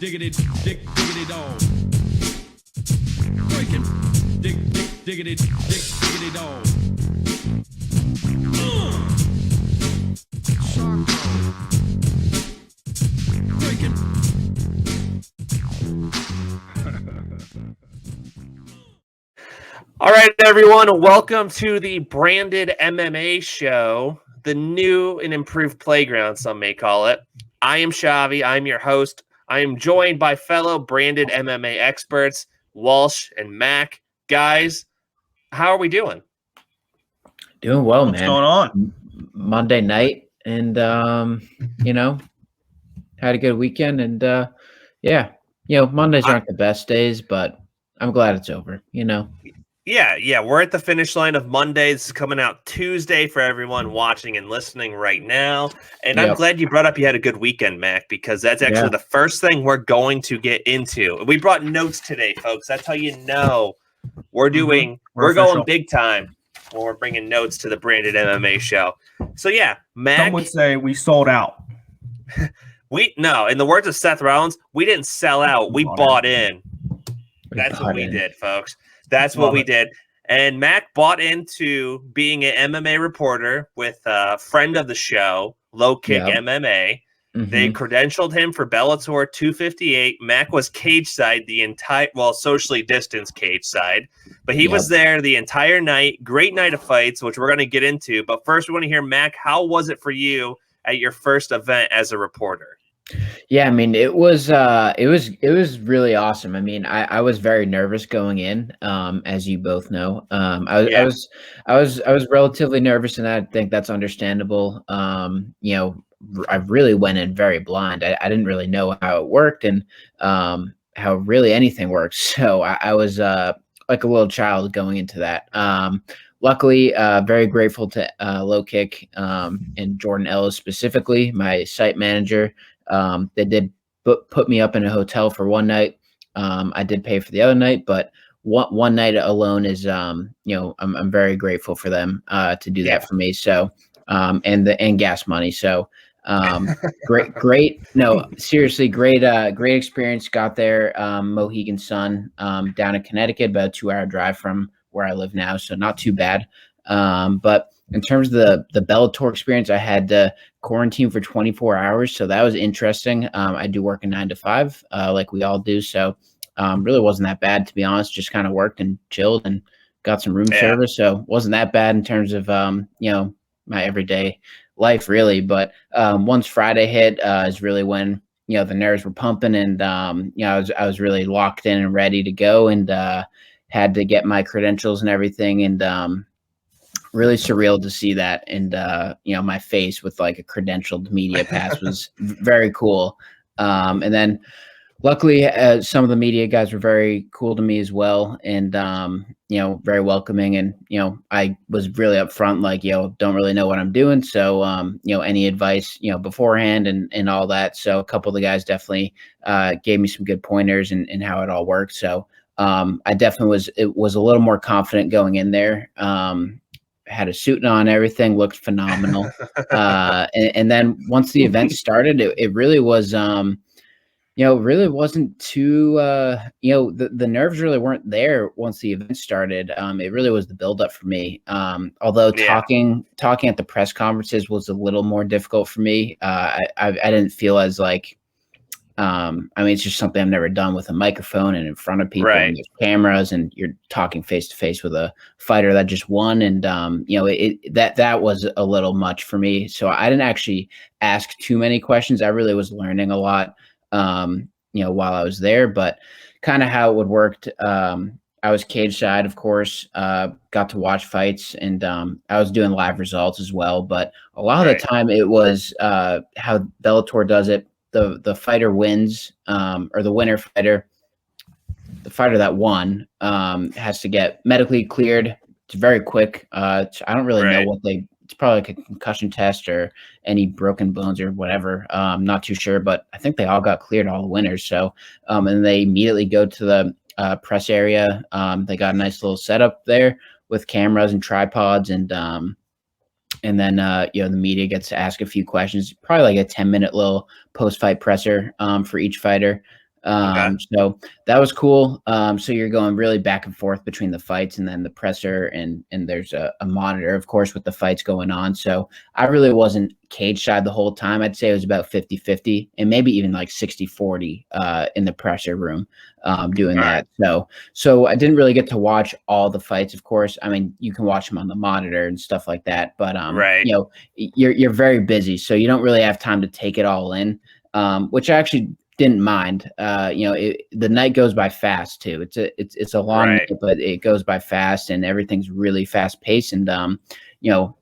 diggity, diggity dog. Breaking, diggity, diggity dog. Breaking. All right, everyone. Welcome to the Branded MMA Show, the new and improved playground, some may call it. I am Chavy. I'm your host. I am joined by fellow Branded MMA experts, Walsh and Mac. Guys, how are we doing? Doing well, What's man. going on? Monday night, and had a good weekend, and Mondays aren't the best days, but I'm glad it's over. Yeah, we're at the finish line of Monday. This is coming out Tuesday for everyone watching and listening right now. And I'm glad you brought up you had a good weekend, Mac, because that's actually the first thing we're going to get into. We brought notes today, folks. That's how you know we're doing. We're going big time when we're bringing notes to the Branded MMA Show. So yeah, Mac. Some would say we sold out. No, in the words of Seth Rollins, we didn't sell out. We bought in. That's what we did, folks. That's what we did. And Mac bought into being an MMA reporter with a friend of the show, Low Kick MMA. They credentialed him for Bellator 258. Mac was cage side socially distanced cage side. But he was there the entire night. Great night of fights, which we're going to get into. But first, we want to hear, Mac, how was it for you at your first event as a reporter? Yeah, I mean, it was really awesome. I mean, I was very nervous going in, as you both know. I was relatively nervous, and I think that's understandable. I really went in very blind. I didn't really know how it worked and how really anything works. So I was like a little child going into that. Luckily, very grateful to Low Kick and Jordan Ellis specifically, my site manager. They did put me up in a hotel for one night. I did pay for the other night, but one night alone is, I'm very grateful for them to do that for me. So, and gas money. So, great. No, seriously, great experience. Got there, Mohegan Sun, down in Connecticut, about a 2-hour drive from where I live now. So not too bad. But in terms of the Bellator experience, I had to quarantine for 24 hours. So that was interesting. I do work a 9 to 5, like we all do. So really wasn't that bad, to be honest. Just kind of worked and chilled and got some room service. So wasn't that bad in terms of, my everyday life, really. But once Friday hit is really when, the nerves were pumping, and, I was really locked in and ready to go, and had to get my credentials and everything. And really surreal to see that. And, my face with like a credentialed media pass was very cool. And then luckily, some of the media guys were very cool to me as well. And, very welcoming. And, I was really upfront, like, don't really know what I'm doing. So, any advice, beforehand and all that. So a couple of the guys definitely gave me some good pointers and how it all worked. So I definitely was a little more confident going in there. Had a suit on, everything looked phenomenal. And then once the event started, it really was, really wasn't too, the nerves really weren't there once the event started. It really was the buildup for me. Although talking at the press conferences was a little more difficult for me. I didn't feel as like, it's just something I've never done with a microphone and in front of people and there's cameras, and you're talking face to face with a fighter that just won. And, that was a little much for me. So I didn't actually ask too many questions. I really was learning a lot, while I was there, but kind of how it would work. I was cage side, of course, got to watch fights, and, I was doing live results as well. But a lot of the time it was, how Bellator does it. The fighter wins, or the winner fighter, the fighter that won, has to get medically cleared. It's very quick. I don't really know what it's probably like a concussion test or any broken bones or whatever. I'm not too sure, but I think they all got cleared, all the winners. So, and they immediately go to the press area. They got a nice little setup there with cameras and tripods, and then the media gets to ask a few questions, probably like a 10-minute little post-fight presser for each fighter. So that was cool. So you're going really back and forth between the fights and then the presser, and there's a monitor, of course, with the fights going on. So I really wasn't cage side the whole time. I'd say it was about 50-50 and maybe even like 60-40 in the presser room doing that. So I didn't really get to watch all the fights, of course. I mean, you can watch them on the monitor and stuff like that, but you know, you're very busy, so you don't really have time to take it all in, which I actually didn't mind. You know, the night goes by fast too. It's a long night, but it goes by fast and everything's really fast paced. And you know,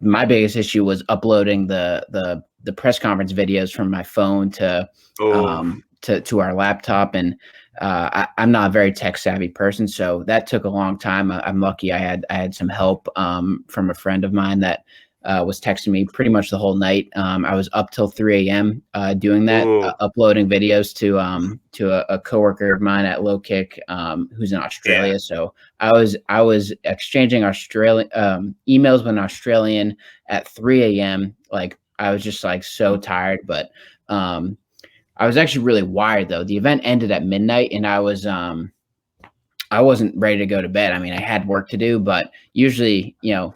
my biggest issue was uploading the press conference videos from my phone to our laptop, and I'm not a very tech savvy person, so that took a long time. I'm lucky I had some help from a friend of mine that was texting me pretty much the whole night. I was up till 3 a.m. Doing that, uploading videos to a coworker of mine at Low Kick, who's in Australia. So I was exchanging Australian emails with an Australian at 3 a.m. Like, I was just like so tired, but I was actually really wired though. The event ended at midnight, and I wasn't ready to go to bed. I mean, I had work to do, but usually, you know,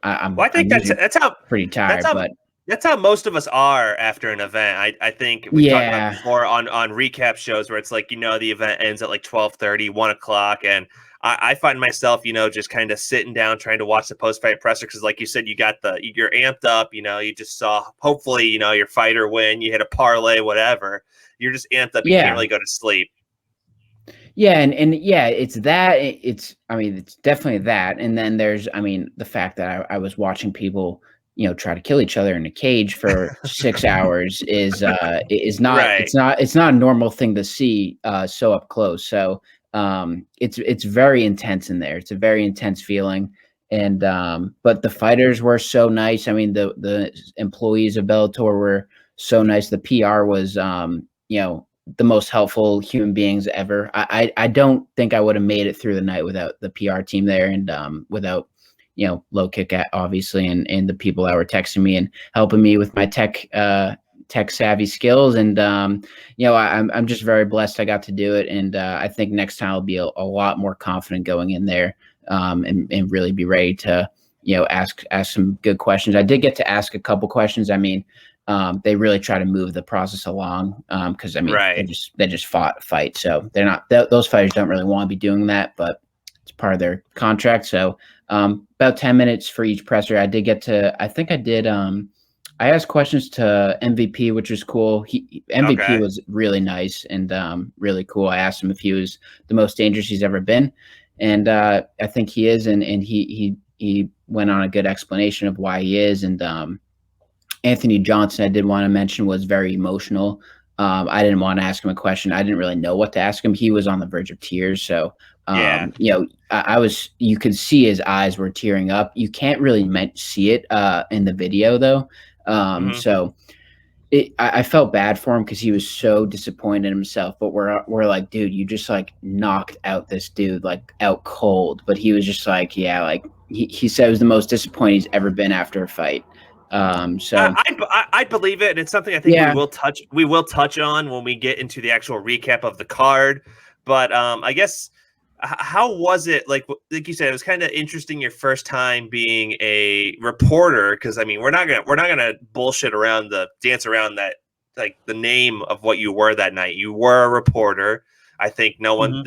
I think that's how pretty tired, but that's how most of us are after an event. I think we talked about before on recap shows where it's like, you know, the event ends at like 12:30, 1 o'clock, and I find myself, you know, just kind of sitting down trying to watch the post-fight presser because, like you said, you're amped up. You know, you just saw, hopefully, you know, your fighter win, you hit a parlay, whatever. You're just amped up. You can't really go to sleep. Yeah, and yeah, it's that. I mean, it's definitely that. And then there's, I mean, the fact that I was watching people, you know, try to kill each other in a cage for 6 hours is not. It's not a normal thing to see so up close. So it's very intense in there. It's a very intense feeling. And but the fighters were so nice. I mean, the employees of Bellator were so nice. The PR was you know, the most helpful human beings ever. I don't think I would have made it through the night without the PR team there, and without, you know, Low Kick obviously, and the people that were texting me and helping me with my tech savvy skills. And you know, I'm just very blessed I got to do it. And I think next time I'll be a lot more confident going in there, and really be ready to, you know, ask some good questions. I did get to ask a couple questions. I mean, they really try to move the process along, because I mean, they just fought a fight, so they're not those fighters don't really want to be doing that, but it's part of their contract. So about 10 minutes for each presser. I did get to, I think I did, I asked questions to MVP, which was cool. MVP was really nice and really cool. I asked him if he was the most dangerous he's ever been, and I think he is, and he went on a good explanation of why he is. And Anthony Johnson, I did want to mention, was very emotional. I didn't want to ask him a question. I didn't really know what to ask him. He was on the verge of tears. So, you know, you could see his eyes were tearing up. You can't really see it in the video though. So I felt bad for him because he was so disappointed in himself, but we're like, dude, you just like knocked out this dude, like out cold. But he was just like, yeah, like he said it was the most disappointed he's ever been after a fight. So I believe it, and it's something I think we will touch on when we get into the actual recap of the card. But I guess, how was it, like you said, it was kind of interesting your first time being a reporter, because I mean, we're not gonna bullshit around dance around that, like the name of what you were that night. You were a reporter. I think no one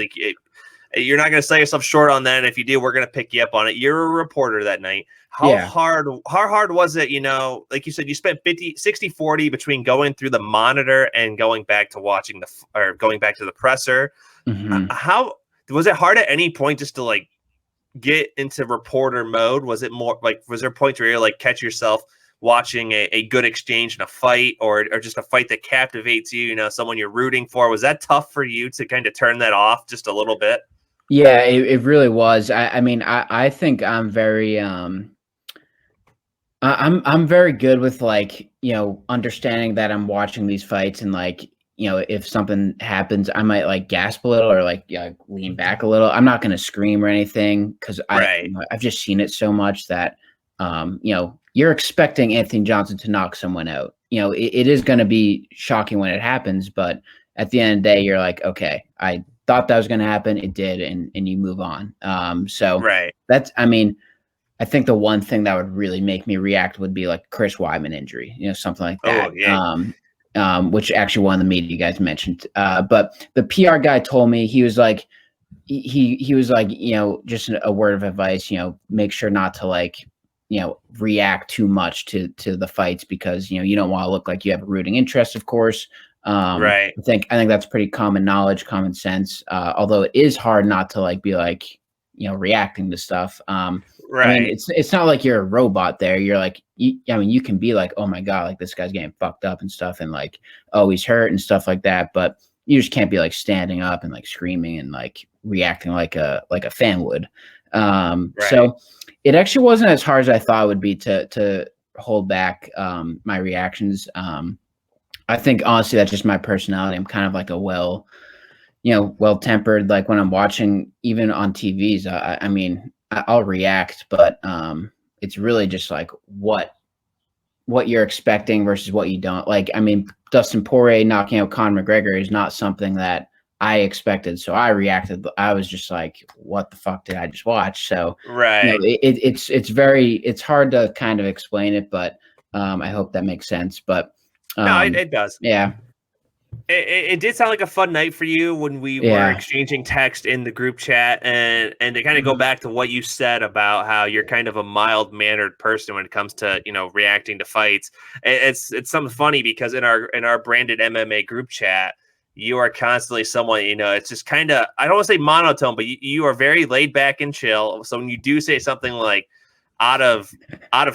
you're not going to sell yourself short on that. And if you do, we're going to pick you up on it. You're a reporter that night. How hard was it? You know, like you said, you spent 60-40 between going through the monitor and going back to watching going back to the presser. How was it hard at any point just to like get into reporter mode? Was it more like, was there points where you're like catch yourself watching a good exchange in a fight, or just a fight that captivates you, you know, someone you're rooting for? Was that tough for you to kind of turn that off just a little bit? Yeah, it really was. I mean, I think I'm very I'm very good with, like, you know, understanding that I'm watching these fights, and like, you know, if something happens, I might like gasp a little, or like, lean back a little. I'm not going to scream or anything, because I've just seen it so much that you know, you're expecting Anthony Johnson to knock someone out. You know, it is going to be shocking when it happens, but at the end of the day, you're like, okay, I thought that was going to happen. It did. And you move on. So that's, I mean, I think the one thing that would really make me react would be like Chris Weidman injury, something like that. Which actually one of the media you guys mentioned. But the PR guy told me, he was like, he was like, just a word of advice, make sure not to like, react too much to the fights because, you don't want to look like you have a rooting interest, of course. I think that's pretty common knowledge, common sense. Although it is hard not to like be like, reacting to stuff. I mean, it's not like you're a robot there. You're like, you can be like, oh my God, like this guy's getting fucked up and stuff. And like, oh, he's hurt and stuff like that. But you just can't be like standing up and like screaming and like reacting like a fan would. So it actually wasn't as hard as I thought it would be to hold back my reactions. I think honestly, that's just my personality. I'm kind of like a well-tempered, like when I'm watching even on TVs, I mean, I'll react, but it's really just like what you're expecting versus what you don't like. I mean, Dustin Poirier knocking out Conor McGregor is not something that I expected. So I reacted. I was just like, what the fuck did I just watch? So it's hard to kind of explain it, but I hope that makes sense. But no, it does. Yeah. It did sound like a fun night for you when we were exchanging text in the group chat, and to kind of go back to what you said about how you're kind of a mild-mannered person when it comes to reacting to fights. It's something funny because in our branded MMA group chat, you are constantly someone it's just kind of, I don't want to say monotone, but you are very laid back and chill. So when you do say something like out of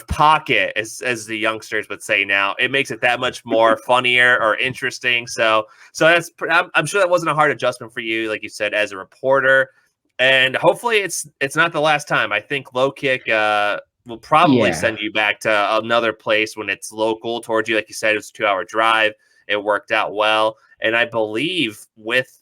pocket, as the youngsters would say now, it makes it that much more funnier or interesting. So that's, I'm sure that wasn't a hard adjustment for you, like you said, as a reporter, and hopefully it's not the last time. I think Low Kick will probably send you back to another place when it's local towards you. Like you said, it was a 2-hour drive. It worked out well, and I believe with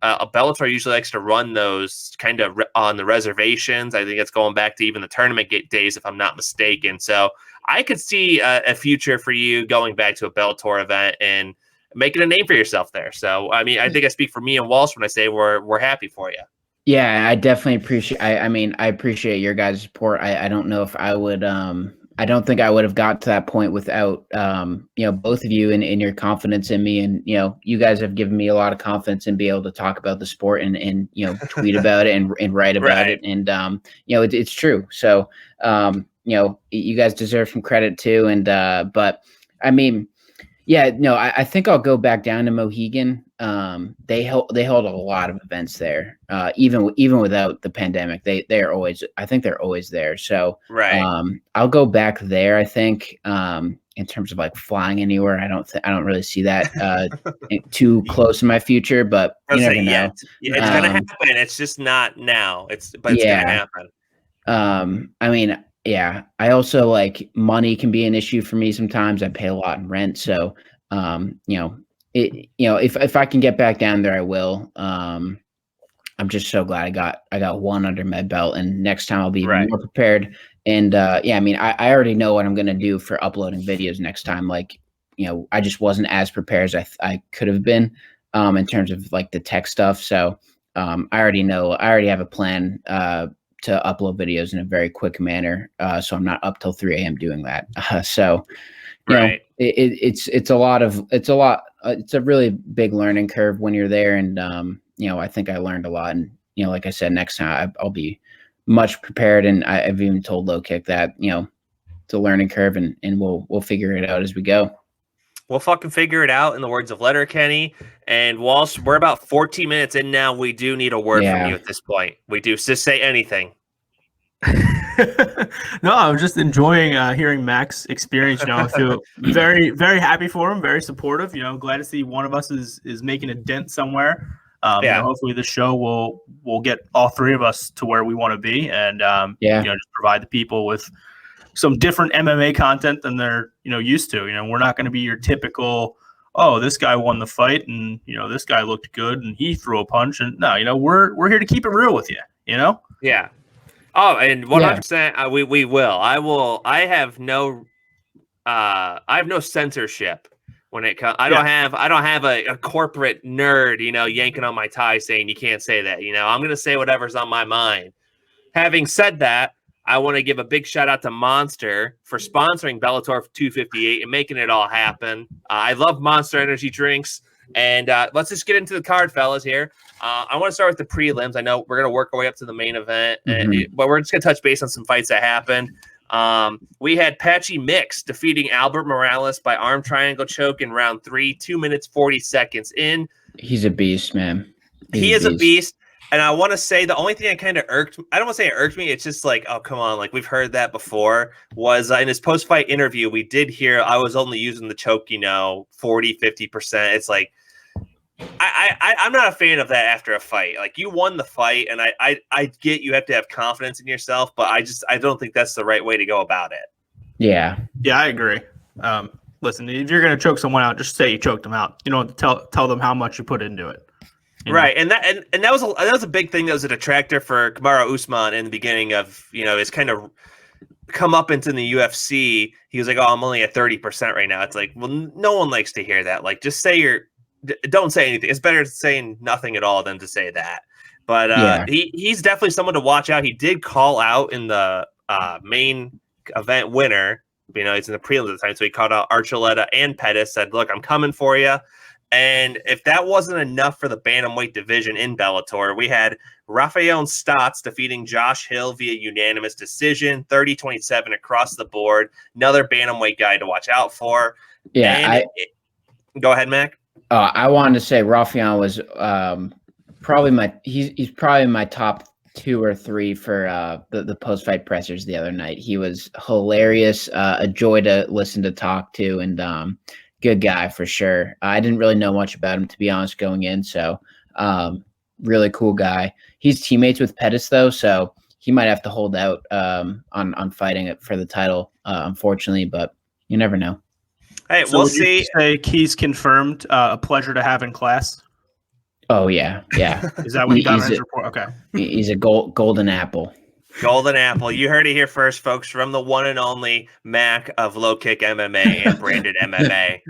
a Bellator usually likes to run those kind of on the reservations. I think it's going back to even the tournament days, if I'm not mistaken. So I could see a future for you going back to a Bellator event and making a name for yourself there. So, I mean, I think I speak for me and Walsh when I say we're happy for you. Yeah, I definitely appreciate, I mean, I appreciate your guys' support. I don't know if I would, I don't think I would have got to that point without, both of you and your confidence in me. And, you guys have given me a lot of confidence in being able to talk about the sport and tweet about it and write about it. And, it's true. So, you guys deserve some credit too. And, but I mean, I think I'll go back down to Mohegan. They held a lot of events there, even without the pandemic. They're always, I think they're always there. So I'll go back there. I think in terms of like flying anywhere, I don't really see that too close in my future. But you never know. It's gonna happen. It's just not now. It's gonna happen. I mean. Yeah, I also like money can be an issue for me sometimes. I pay a lot in rent, so if I can get back down there, I will. I'm just so glad I got one under my belt, and next time I'll be more prepared. And I mean, I already know what I'm gonna do for uploading videos next time. Like, I just wasn't as prepared as I could have been in terms of like the tech stuff. So I already know. I already have a plan. To upload videos in a very quick manner, so I'm not up till 3 a.m. doing that. It's a really big learning curve when you're there, and I think I learned a lot. And like I said, next time I'll be much prepared, and I've even told Low Kick that it's a learning curve, and we'll figure it out as we go. We'll fucking figure it out, in the words of Letterkenny. And Walsh, we're about 14 minutes in now. We do need a word from you at this point. We do. Just say anything. No, I was just enjoying hearing Mac's experience. I feel very, very happy for him, very supportive. Glad to see one of us is making a dent somewhere. Hopefully the show will get all three of us to where we want to be, and just provide the people with some different MMA content than they're used to. We're not going to be your typical, oh, this guy won the fight and this guy looked good and he threw a punch. And no, we're here to keep it real with you. Yeah. Oh, and 100%. We will. I have no censorship when it comes. I don't have a corporate nerd, yanking on my tie saying you can't say that. I'm going to say whatever's on my mind. Having said that, I want to give a big shout out to Monster for sponsoring Bellator 258 and making it all happen. I love Monster energy drinks. And let's just get into the card, fellas, here. I want to start with the prelims. I know we're going to work our way up to the main event, but we're just going to touch base on some fights that happened. We had Patchy Mix defeating Albert Morales by arm triangle choke in round 3, 2 minutes, 40 seconds in. He's a beast, man. He is a beast. And I want to say the only thing that kind of irked – I don't want to say it irked me. It's just like, oh, come on. Like, we've heard that before. Was in his post-fight interview, we did hear I was only using the choke, 40, 50%. It's like I'm not a fan of that after a fight. Like, you won the fight, and I get you have to have confidence in yourself, but I don't think that's the right way to go about it. Yeah. Yeah, I agree. Listen, if you're going to choke someone out, just say you choked them out. You don't tell them how much you put into it. Right, and that was a big thing that was a detractor for Kamaru Usman in the beginning of his kind of come up into the UFC. He was like, "Oh, I'm only at 30% right now." It's like, well, no one likes to hear that. Like, just say don't say anything. It's better saying nothing at all than to say that. But he's definitely someone to watch out. He did call out in the main event winner. He's in the prelims at the time, so he called out Archuleta and Pettis. Said, "Look, I'm coming for you." And if that wasn't enough for the bantamweight division in Bellator, we had Rafael and Stotz defeating Josh Hill via unanimous decision, 30-27 across the board. Another bantamweight guy to watch out for. Yeah, go ahead, Mac. I wanted to say Rafael was probably he's probably my top 2 or 3 for the post-fight pressers the other night. He was hilarious, a joy to listen to, talk to, and good guy for sure. I didn't really know much about him, to be honest, going in. So really cool guy. He's teammates with Pettis, though, so he might have to hold out on fighting it for the title, unfortunately, but you never know. Hey, so we'll see. Say Keys confirmed. A pleasure to have in class. Oh, yeah. Is that what he got on his report? Okay. He's a golden apple. Golden apple. You heard it here first, folks, from the one and only Mac of Low Kick MMA and Branded MMA.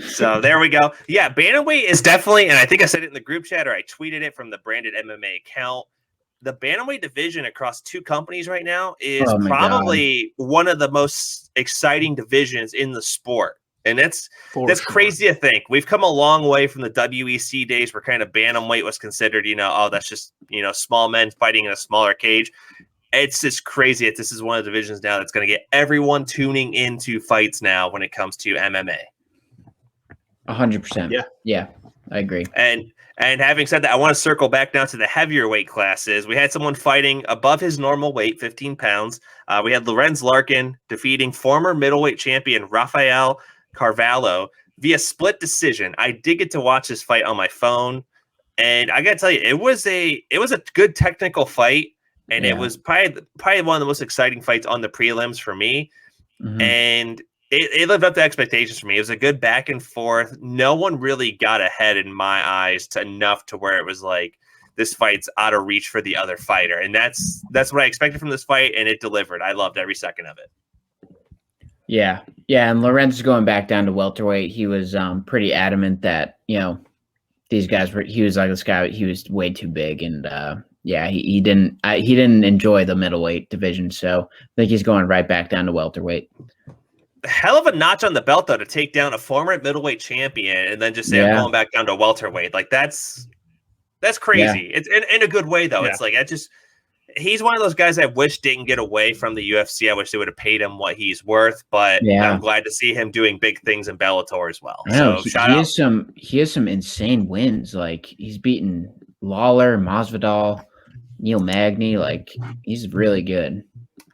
So there we go. Yeah, bantamweight is definitely, and I think I said it in the group chat or I tweeted it from the Branded MMA account. The bantamweight division across 2 companies right now is probably one of the most exciting divisions in the sport. And that's crazy to think. We've come a long way from the WEC days where kind of bantamweight was considered, that's just, small men fighting in a smaller cage. It's just crazy that this is one of the divisions now that's going to get everyone tuning into fights now when it comes to MMA. 100%. Yeah, I agree. And having said that, I want to circle back down to the heavier weight classes. We had someone fighting above his normal weight, 15 pounds. We had Lorenz Larkin defeating former middleweight champion Rafael Carvalho via split decision. I did get to watch this fight on my phone, and I got to tell you, it was a good technical fight. And it was probably one of the most exciting fights on the prelims for me. Mm-hmm. And it lived up to expectations for me. It was a good back and forth. No one really got ahead in my eyes enough to where it was like, this fight's out of reach for the other fighter. And that's what I expected from this fight, and it delivered. I loved every second of it. Yeah. And Lorenz is going back down to welterweight. He was pretty adamant that, these guys he was like, this guy, he was way too big. And, he didn't enjoy the middleweight division, so I think he's going right back down to welterweight. Hell of a notch on the belt, though, to take down a former middleweight champion and then just say I'm going back down to welterweight. Like that's crazy. Yeah. It's in a good way, though. Yeah. It's like he's one of those guys I wish didn't get away from the UFC. I wish they would have paid him what he's worth, but I'm glad to see him doing big things in Bellator as well. So he has some insane wins. Like he's beaten Lawler, Masvidal, Neal Magne. Like he's really good.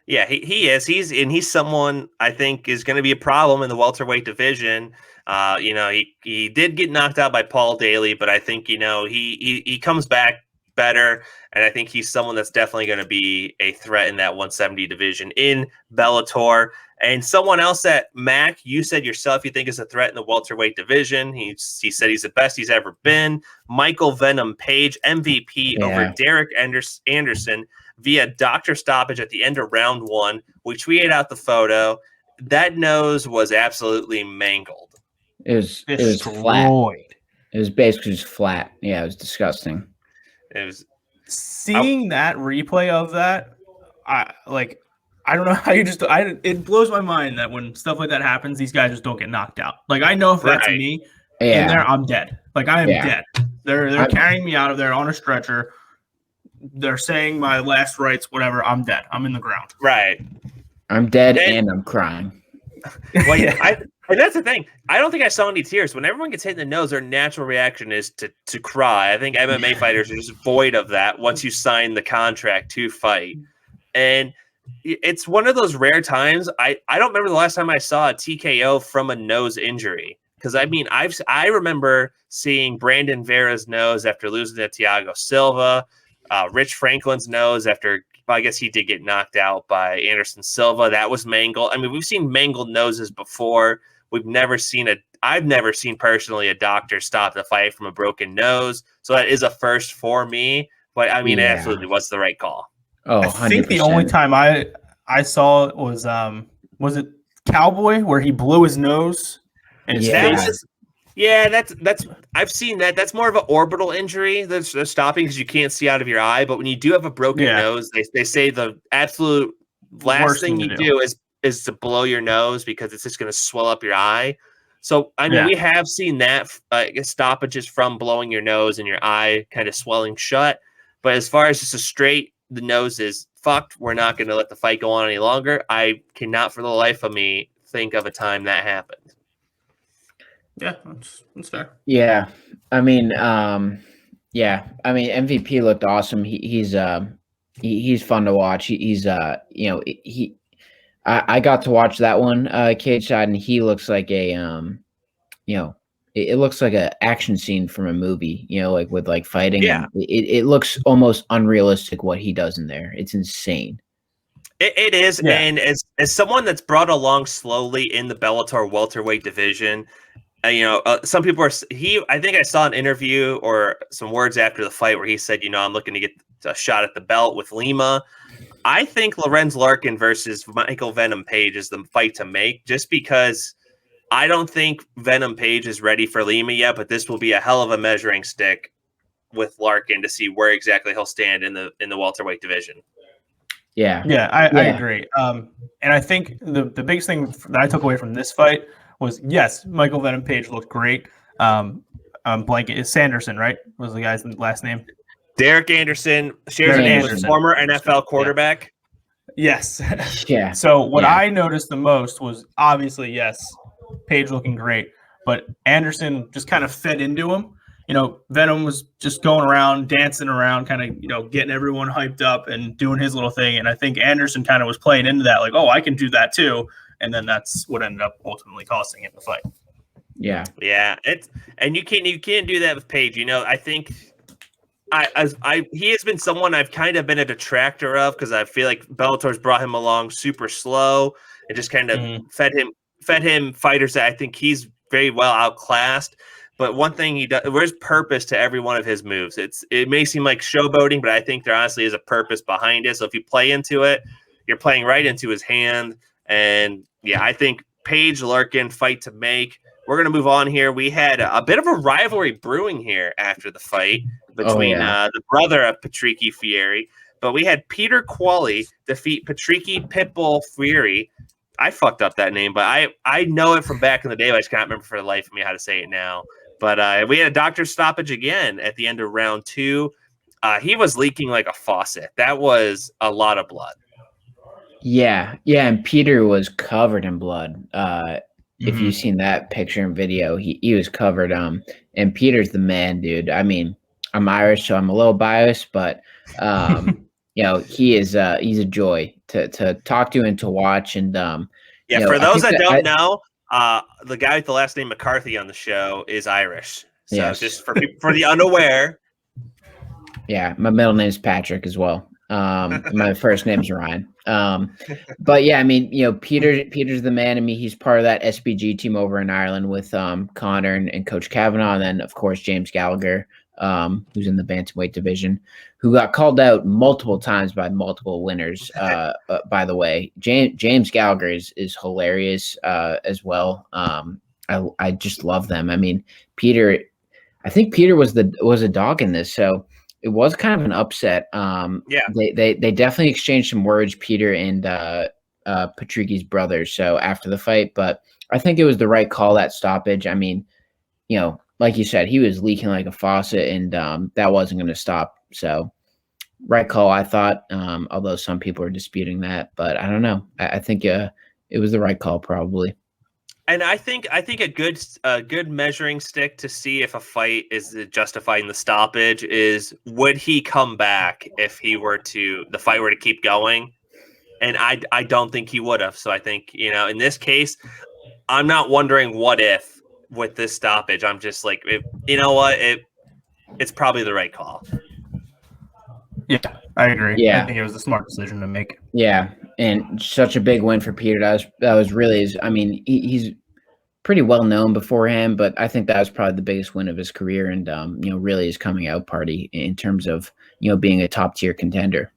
Yeah, he is. He's someone I think is going to be a problem in the welterweight division. He did get knocked out by Paul Daly, but I think he comes back better, and I think he's someone that's definitely going to be a threat in that 170 division in Bellator. And someone else that, Mac, you said yourself you think is a threat in the welterweight division. He said he's the best he's ever been. Michael Venom Page, MVP over Derek Anderson via doctor stoppage at the end of round 1. We tweeted out the photo. That nose was absolutely mangled. It was flat. It was basically just flat. Yeah, it was disgusting. It was seeing that replay of that. I don't know how it blows my mind that when stuff like that happens, these guys just don't get knocked out. Like, I know if that's me in there, I'm dead. Like, I am dead. They're carrying me out of there on a stretcher. They're saying my last rites, whatever. I'm dead. I'm in the ground. Right. I'm dead and I'm crying. Well, yeah, and that's the thing. I don't think I saw any tears. When everyone gets hit in the nose, their natural reaction is to cry. I think MMA fighters are just void of that once you sign the contract to fight. And it's one of those rare times. I don't remember the last time I saw a TKO from a nose injury. Because, I mean, I remember seeing Brandon Vera's nose after losing to Thiago Silva, Rich Franklin's nose after, I guess he did get knocked out by Anderson Silva. That was mangled. I mean, we've seen mangled noses before. I've never seen personally a doctor stop the fight from a broken nose. So that is a first for me. But, I mean, it absolutely was the right call. Oh, 100%. I think the only time I saw it was it Cowboy where he blew his nose and his face? Yeah, that's I've seen that. That's more of an orbital injury that's stopping because you can't see out of your eye. But when you do have a broken nose, they say the absolute last thing you do is to blow your nose because it's just going to swell up your eye. So, I mean, we have seen that stoppages from blowing your nose and your eye kind of swelling shut. But as far as just the nose is fucked, we're not going to let the fight go on any longer. I cannot for the life of me think of a time that happened. Yeah, that's fair. Yeah. I mean, MVP looked awesome. He's fun to watch. I got to watch that one cage side, and he looks like it looks like an action scene from a movie, like with like fighting. Yeah. It looks almost unrealistic what he does in there. It's insane. It is. Yeah. And as someone that's brought along slowly in the Bellator welterweight division, some people I think I saw an interview or some words after the fight where he said, I'm looking to get a shot at the belt with Lima. I think Lorenz Larkin versus Michael Venom Page is the fight to make, just because I don't think Venom Page is ready for Lima yet, but this will be a hell of a measuring stick with Larkin to see where exactly he'll stand in the welterweight division. Yeah, I agree. And I think the biggest thing that I took away from this fight was, yes, Michael Venom Page looked great. I'm blanking. It's Sanderson, right? Was the guy's last name? Derek Anderson, shares a name with former NFL quarterback. Yeah. Yes. Yeah. So what I noticed the most was obviously, yes, Page looking great, but Anderson just kind of fed into him. Venom was just going around, dancing around, kind of, getting everyone hyped up and doing his little thing. And I think Anderson kind of was playing into that, like, oh, I can do that too. And then that's what ended up ultimately costing him the fight. Yeah. Yeah. And you can't do that with Page. I think he has been someone I've kind of been a detractor of because I feel like Bellator's brought him along super slow and just kind of fed him fighters that I think he's very well outclassed. But one thing he does, there's purpose to every one of his moves. It may seem like showboating, but I think there honestly is a purpose behind it. So if you play into it, you're playing right into his hand. And yeah, I think Page Larkin fight to make. We're going to move on here. We had a bit of a rivalry brewing here after the fight between the brother of Patricky Fieri. But we had Peter Qualley defeat Patricky Pitbull Fieri. I fucked up that name, but I know it from back in the day. But I just can't remember for the life of me how to say it now. But we had a doctor stoppage again at the end of round 2. He was leaking like a faucet. That was a lot of blood. Yeah, and Peter was covered in blood. If you've seen that picture and video, he was covered. And Peter's the man, dude. I mean, I'm Irish, so I'm a little biased, but he is he's a joy to talk to and to watch. And for those that don't know, the guy with the last name McCarthy on the show is Irish. So just for the unaware. Yeah, my middle name is Patrick as well. My first name's Ryan. But yeah, I mean, Peter's the man. I mean, he's part of that SBG team over in Ireland with Connor and Coach Kavanaugh, and then of course James Gallagher, who's in the bantamweight division, who got called out multiple times by multiple winners. By the way, James Gallagher is hilarious as well. I just love them. I mean, I think Peter was a dog in this, so it was kind of an upset. They definitely exchanged some words, Peter and Patricki's brothers. So after the fight, but I think it was the right call, that stoppage. I mean, like you said, he was leaking like a faucet, and that wasn't going to stop. So right call, I thought. Although some people are disputing that, but I don't know. I think it was the right call, probably. And I think a good measuring stick to see if a fight is justifying the stoppage is, would he come back if the fight were to keep going? And I don't think he would have. So I think, in this case, I'm not wondering what if with this stoppage. I'm just like, it's probably the right call. Yeah, I agree. Yeah. I think it was a smart decision to make. Yeah, and such a big win for Peter. That was really I mean, he's pretty well known beforehand, but I think that was probably the biggest win of his career, and really his coming out party in terms of being a top tier contender.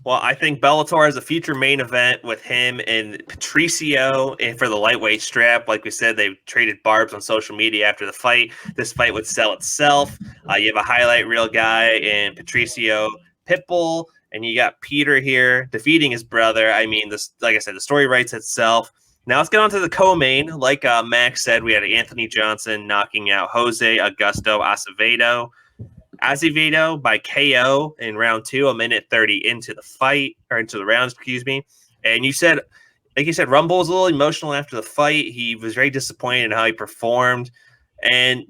Well, I think Bellator has a future main event with him and Patricio for the lightweight strap. Like we said, they traded barbs on social media after the fight. This fight would sell itself. You have a highlight reel guy in Patricio Pitbull, and you got Peter here defeating his brother. I mean, like I said, the story writes itself. Now let's get on to the co-main. Like Max said, we had Anthony Johnson knocking out Jose Augusto Acevedo by KO in round 2, a minute 30 into the fight, or into the rounds, excuse me. And like you said, Rumble was a little emotional after the fight. He was very disappointed in how he performed. And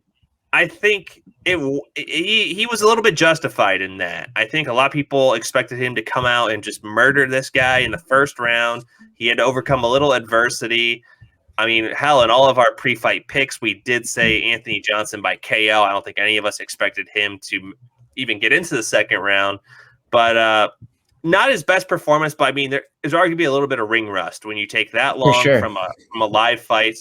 I think he was a little bit justified in that. I think a lot of people expected him to come out and just murder this guy in the first round. He had to overcome a little adversity. I mean, hell, in all of our pre-fight picks, we did say Anthony Johnson by KO. I don't think any of us expected him to even get into the second round. But not his best performance, but I mean, there is arguably a little bit of ring rust when you take that long from a live fight.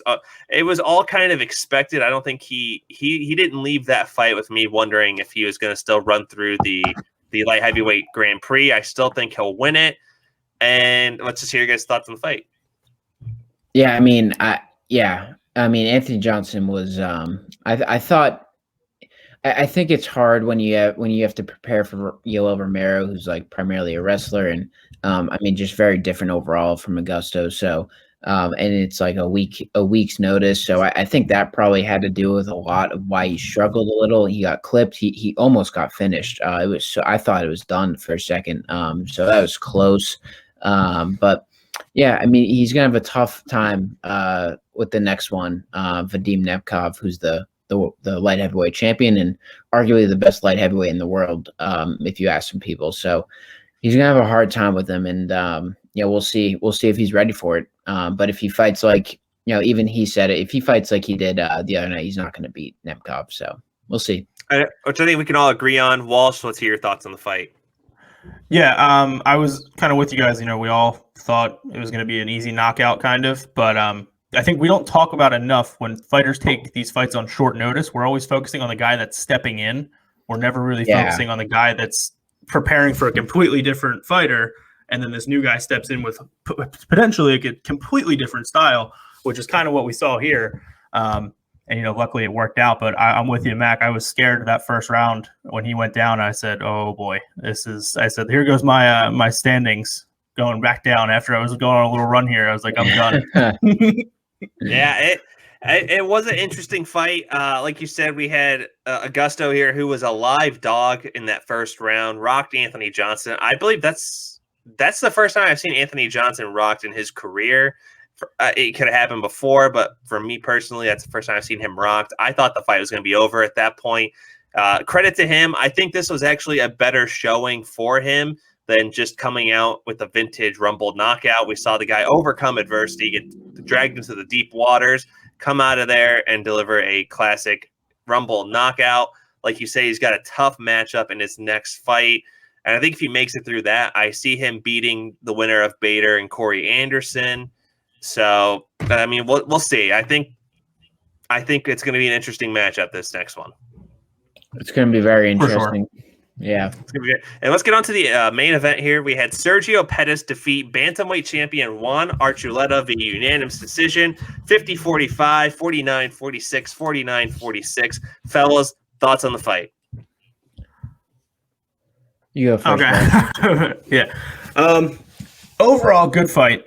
It was all kind of expected. I don't think he didn't leave that fight with me wondering if he was going to still run through the light heavyweight Grand Prix. I still think he'll win it. And let's just hear your guys' thoughts on the fight. Yeah, I mean, Anthony Johnson was. I think it's hard when you have to prepare for Yoel Romero, who's like primarily a wrestler, and I mean, just very different overall from Augusto. So, and it's like a week's notice. So I think that probably had to do with a lot of why he struggled a little. He got clipped. He almost got finished. I thought it was done for a second. So that was close. But yeah, I mean, he's gonna have a tough time with the next one, Vadim Nemkov, who's the light heavyweight champion and arguably the best light heavyweight in the world, if you ask some people. So he's gonna have a hard time with him, and we'll see if he's ready for it. But if he fights like even he said it, if he fights like he did the other night, he's not gonna beat Nemkov. So we'll see. Which I think we can all agree on. Walsh, let's hear your thoughts on the fight. Yeah, I was kind of with you guys. We all thought it was going to be an easy knockout, kind of. But I think we don't talk about enough when fighters take these fights on short notice. We're always focusing on the guy that's stepping in. We're never really focusing on the guy that's preparing for a completely different fighter. And then this new guy steps in with potentially a completely different style, which is kind of what we saw here. And, luckily it worked out. But I'm with you, Mac. I was scared that first round when he went down. I said, oh, boy, I said, here goes my standings going back down after I was going on a little run here. I was like, I'm done. Yeah, it was an interesting fight. Like you said, we had Augusto here, who was a live dog in that first round, rocked Anthony Johnson. I believe that's the first time I've seen Anthony Johnson rocked in his career. It could have happened before, but for me personally, that's the first time I've seen him rocked. I thought the fight was going to be over at that point. Credit to him. I think this was actually a better showing for him than just coming out with a vintage Rumble knockout. We saw the guy overcome adversity, get dragged into the deep waters, come out of there and deliver a classic Rumble knockout. Like you say, he's got a tough matchup in his next fight. And I think if he makes it through that, I see him beating the winner of Bader and Corey Anderson. So, I mean, we'll see. I think it's going to be an interesting matchup, this next one. It's going to be very interesting. Sure. Yeah. It's gonna be good. And let's get on to the main event here. We had Sergio Pettis defeat Bantamweight champion Juan Archuleta via unanimous decision, 50-45, 49-46, 49-46. Fellas, thoughts on the fight? You go first. Okay. Yeah. Overall, good fight.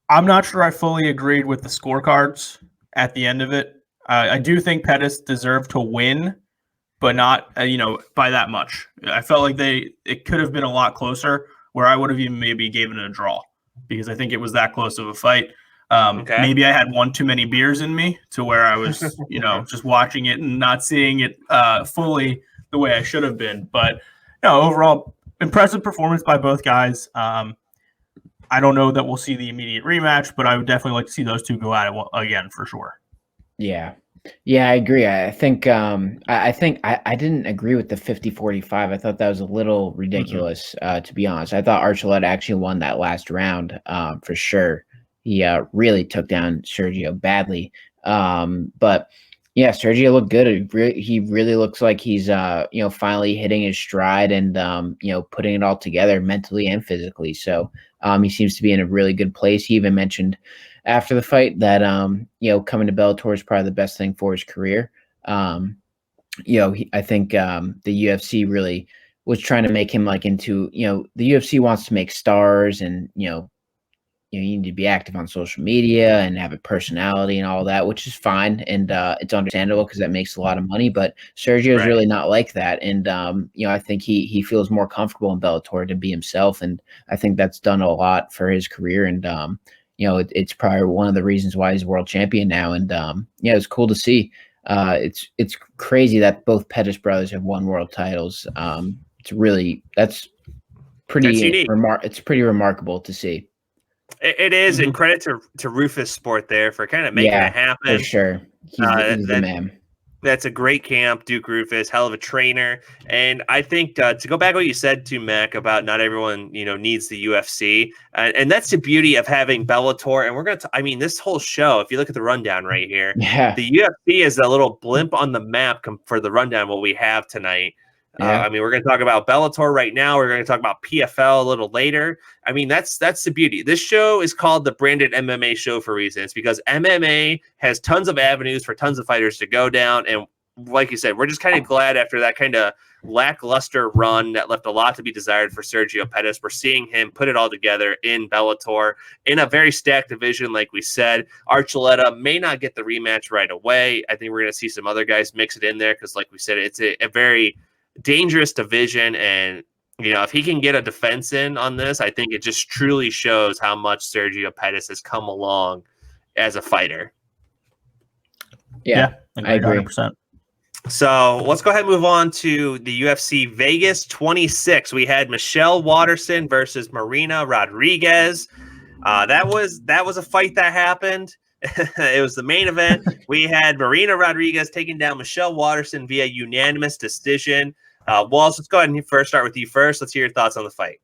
I'm not sure I fully agreed with the scorecards at the end of it. I do think Pettis deserved to win, but not, by that much. I felt like it could have been a lot closer, where I would have even maybe given it a draw, because I think it was that close of a fight. Maybe I had one too many beers in me to where I was, just watching it and not seeing it fully the way I should have been. But overall, impressive performance by both guys. I don't know that we'll see the immediate rematch, but I would definitely like to see those two go at it again for sure. Yeah. Yeah, I agree. I think I didn't agree with the 50-45. I thought that was a little ridiculous, to be honest. I thought Archuleta actually won that last round, for sure. He really took down Sergio badly. But yeah, Sergio looked good. He really looks like he's finally hitting his stride and putting it all together mentally and physically. So he seems to be in a really good place. He even mentioned after the fight that coming to Bellator is probably the best thing for his career. I think the UFC really was trying to make him into the UFC wants to make stars, and you need to be active on social media and have a personality and all that, which is fine, and it's understandable because that makes a lot of money. But Sergio is really not like that, and I think he feels more comfortable in Bellator to be himself, and I think that's done a lot for his career. And it's probably one of the reasons why he's world champion now. And it's cool to see. It's crazy that both Pettis brothers have won world titles. That's pretty it's pretty remarkable to see. It is, and credit to Rufus Sport there for kind of making it happen. For sure. He's the man. That's a great camp, Duke Rufus, hell of a trainer. And I think to go back to what you said to Mac about not everyone, needs the UFC. And that's the beauty of having Bellator. And we're going to, this whole show, if you look at the rundown right here, the UFC is a little blimp on the map for the rundown, what we have tonight. We're going to talk about Bellator right now. We're going to talk about PFL a little later. That's the beauty. This show is called the Branded MMA Show for a reason. It's because MMA has tons of avenues for tons of fighters to go down. And like you said, we're just kind of glad after that kind of lackluster run that left a lot to be desired for Sergio Pettis. We're seeing him put it all together in Bellator in a very stacked division. Like we said, Archuleta may not get the rematch right away. I think we're going to see some other guys mix it in there because, like we said, it's a very dangerous division, and if he can get a defense in on this, I think it just truly shows how much Sergio Pettis has come along as a fighter. Yeah, I agree. 100%. So let's go ahead and move on to the UFC Vegas 26. We had Michelle Waterson versus Marina Rodriguez. That was a fight that happened. It was the main event. We had Marina Rodriguez taking down Michelle Waterson via unanimous decision. Walsh, let's go ahead and start with you first. Let's hear your thoughts on the fight.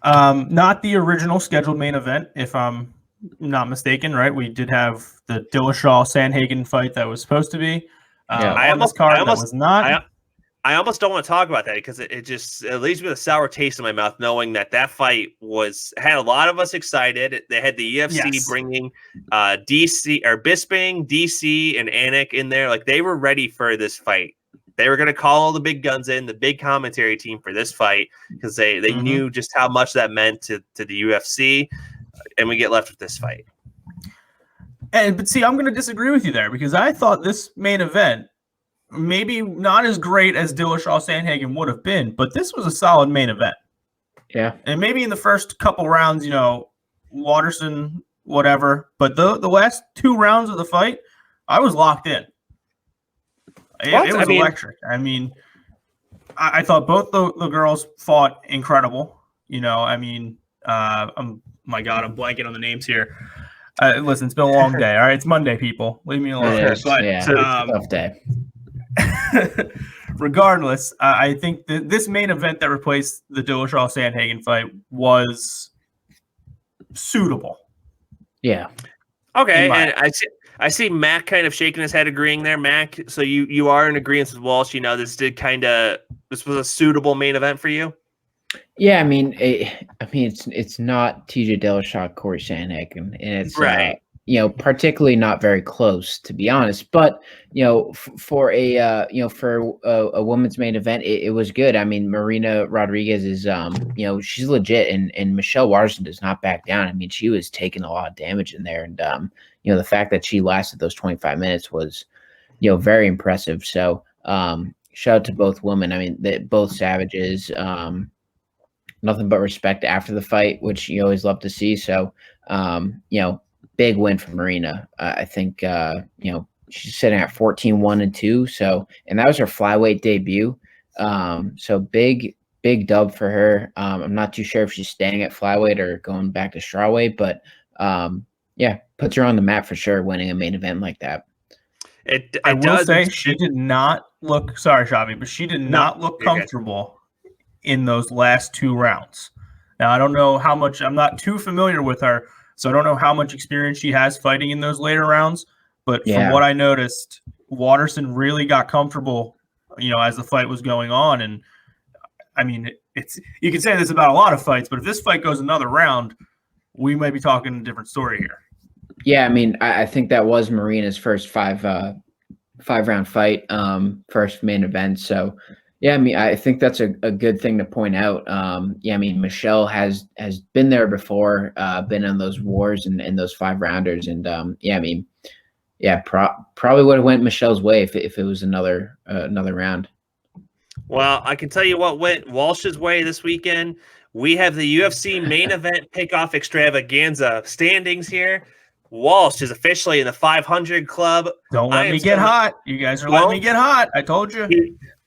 Not the original scheduled main event, if I'm not mistaken, right? We did have the Dillashaw-Sandhagen fight that was supposed to be. I almost don't want to talk about that because it leaves me with a sour taste in my mouth knowing that fight had a lot of us excited. They had the UFC bringing DC or Bisping, DC, and Anik in there. Like, they were ready for this fight. They were going to call all the big guns in, the big commentary team for this fight because they knew just how much that meant to the UFC, and we get left with this fight. But see, I'm going to disagree with you there because I thought this main event maybe not as great as Dillashaw-Sandhagen would have been, but this was a solid main event. Yeah. And maybe in the first couple rounds, Waterson, whatever, but the last two rounds of the fight, I was locked in. It was electric. I thought both the girls fought incredible. I'm blanking on the names here. Listen, it's been a long day. All right, it's Monday, people. Leave me alone. It's a tough day. Regardless, I think this main event that replaced the Dillashaw-Sandhagen fight was suitable. Yeah. Okay, and I see Mac kind of shaking his head, agreeing there. Mac, so you are in agreement with Walsh. This did kind of this was a suitable main event for you? Yeah, I mean, it's not TJ Dillashaw, Corey Sandhagen, and it's right. Particularly not very close, to be honest. But for a women's main event, it was good. I mean, Marina Rodriguez is she's legit, and Michelle Waterson does not back down. I mean, she was taking a lot of damage in there, and the fact that she lasted those 25 minutes was very impressive. So shout out to both women. I mean, both savages. Nothing but respect after the fight, which you always love to see. So, big win for Marina. I think, she's sitting at 14-1-2. So, and that was her flyweight debut. So big dub for her. I'm not too sure if she's staying at flyweight or going back to strawweight, but puts her on the map for sure, winning a main event like that. I will say she did not look, sorry, Chavy, but she did not look comfortable in those last 2 rounds. Now, I don't know how much, I'm not too familiar with her, so I don't know how much experience she has fighting in those later rounds, but from what I noticed, Waterson really got comfortable, as the fight was going on. And I mean, you can say this about a lot of fights, but if this fight goes another round, we might be talking a different story here. Yeah, I mean, I think that was Marina's first 5-round fight, first main event. So, yeah, I mean, I think that's a good thing to point out. I mean, Michelle has been there before, been on those wars and those 5-rounders, and probably would have went Michelle's way if it was another round. Well, I can tell you what went Walsh's way this weekend. We have the UFC main event pickoff extravaganza standings here. Walsh is officially in the 500 club. Don't let me get hot. You guys are letting me get hot. I told you.